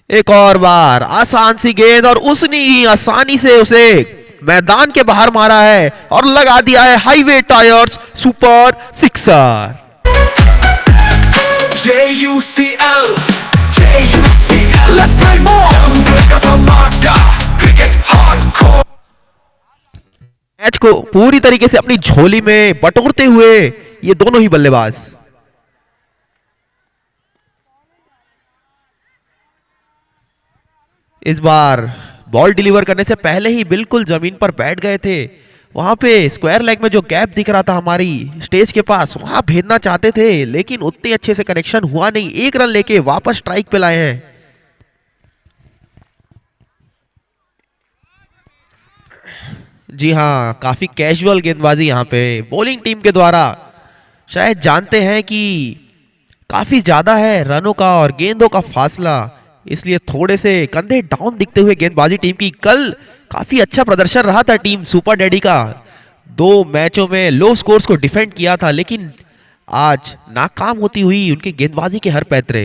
Speaker 4: एक और बार आसान सी गेंद, और उसने ही आसानी से उसे मैदान के बाहर मारा है और लगा दिया है highway tyres super sixer.
Speaker 2: JUCL, JUCL, let's play more. Jungle का धमाका, cricket hardcore.
Speaker 4: मैच को पूरी तरीके से अपनी झोली में बटोरते हुए ये दोनों ही बल्लेबाज। इस बार बॉल डिलीवर करने से पहले ही बिल्कुल जमीन पर बैठ गए थे। वहां पे स्क्वायर लेग में जो गैप दिख रहा था हमारी स्टेज के पास, वहां भेजना चाहते थे, लेकिन उतने अच्छे से कनेक्शन हुआ नहीं। एक रन लेके वापस स्ट्राइक पे लाए हैं। जी हाँ, काफी कैजुअल गेंदबाजी यहाँ पे बॉलिंग टीम के द्वारा। शायद जानते हैं कि काफी ज्यादा है रनों का और गेंदों का फासला, इसलिए थोड़े से कंधे डाउन दिखते हुए गेंदबाजी टीम की। कल काफी अच्छा प्रदर्शन रहा था टीम सुपर डैडी का, 2 मैचों में लो स्कोर्स को डिफेंड किया था, लेकिन आज नाकाम होती हुई उनकी गेंदबाजी के हर पैतरे।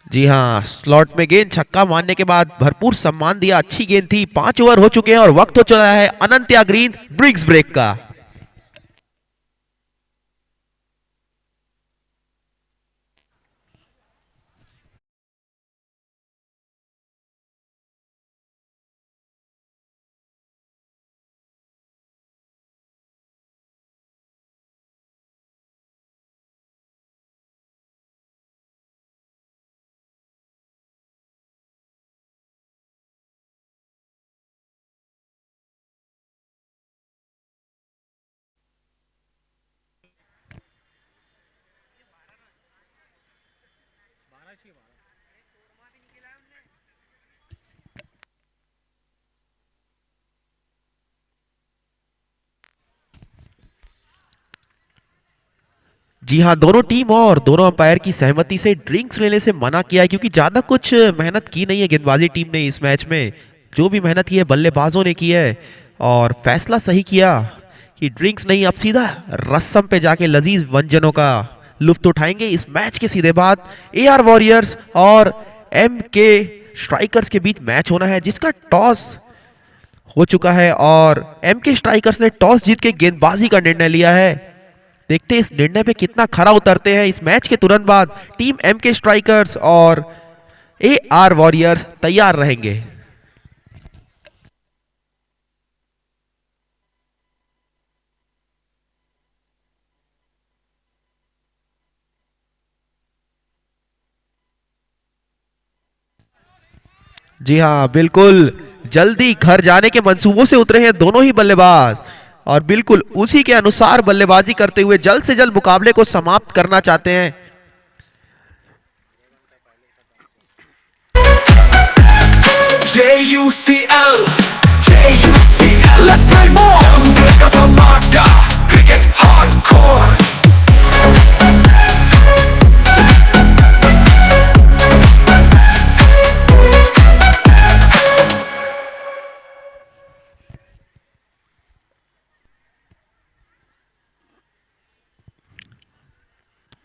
Speaker 4: जी हाँ, स्लॉट में गेंद, छक्का मारने के बाद भरपूर सम्मान दिया, अच्छी गेंद थी। 5 ओवर हो चुके हैं और वक्त हो चला है अनंत्या ग्रीन ब्रिक्स ब्रेक का। जी हाँ, दोनों टीम और दोनों अंपायर की सहमति से ड्रिंक्स लेने से मना किया है, क्योंकि ज्यादा कुछ मेहनत की नहीं है गेंदबाजी टीम ने इस मैच में। जो भी मेहनत की है बल्लेबाजों ने की है, और फैसला सही किया कि ड्रिंक्स नहीं, अब सीधा रस्म पे जाके लजीज व्यंजनों का लुफ्त उठाएंगे। इस मैच के सीधे बाद AR वॉरियर्स और MK स्ट्राइकर्स के बीच मैच होना है, जिसका टॉस हो चुका है और MK स्ट्राइकर्स ने टॉस जीत के गेंदबाजी का निर्णय लिया है। देखते हैं इस निर्णय पे कितना खरा उतरते हैं। इस मैच के तुरंत बाद टीम MK स्ट्राइकर्स और AR वॉरियर्स तैयार रहेंगे। जी हाँ, बिल्कुल जल्दी घर जाने के मंसूबों से उतरे हैं दोनों ही बल्लेबाज, और बिल्कुल उसी के अनुसार बल्लेबाजी करते हुए जल्द से जल्द मुकाबले को समाप्त करना चाहते हैं।
Speaker 2: JUCL, JUCL, let's play more. Jungle का धमाका, cricket hardcore.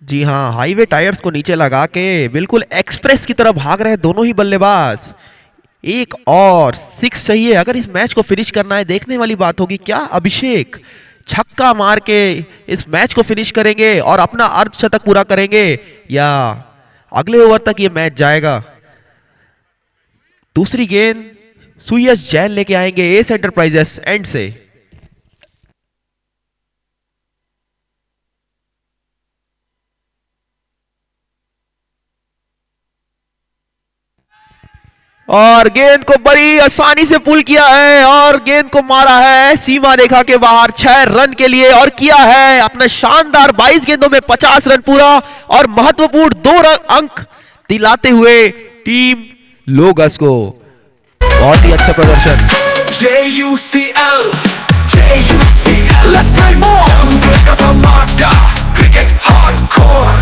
Speaker 4: जी हाँ, हाईवे टायर्स को नीचे लगा के बिल्कुल एक्सप्रेस की तरह भाग रहे दोनों ही बल्लेबाज। एक और 6 चाहिए अगर इस मैच को फिनिश करना है। देखने वाली बात होगी, क्या अभिषेक छक्का मार के इस मैच को फिनिश करेंगे और अपना अर्धशतक पूरा करेंगे, या अगले ओवर तक ये मैच जाएगा। दूसरी गेंद सुयश जैन लेके आएंगे एस एंटरप्राइजेस एंड से। और गेंद को बड़ी आसानी से पुल किया है और गेंद को मारा है सीमा रेखा के बाहर 6 रन के लिए और किया है अपना शानदार 22 गेंदों में 50 रन पूरा और महत्वपूर्ण 2 अंक दिलाते हुए टीम लोगस को। बहुत ही अच्छा प्रदर्शन।
Speaker 2: JUCL, let's play more. Cricket hardcore.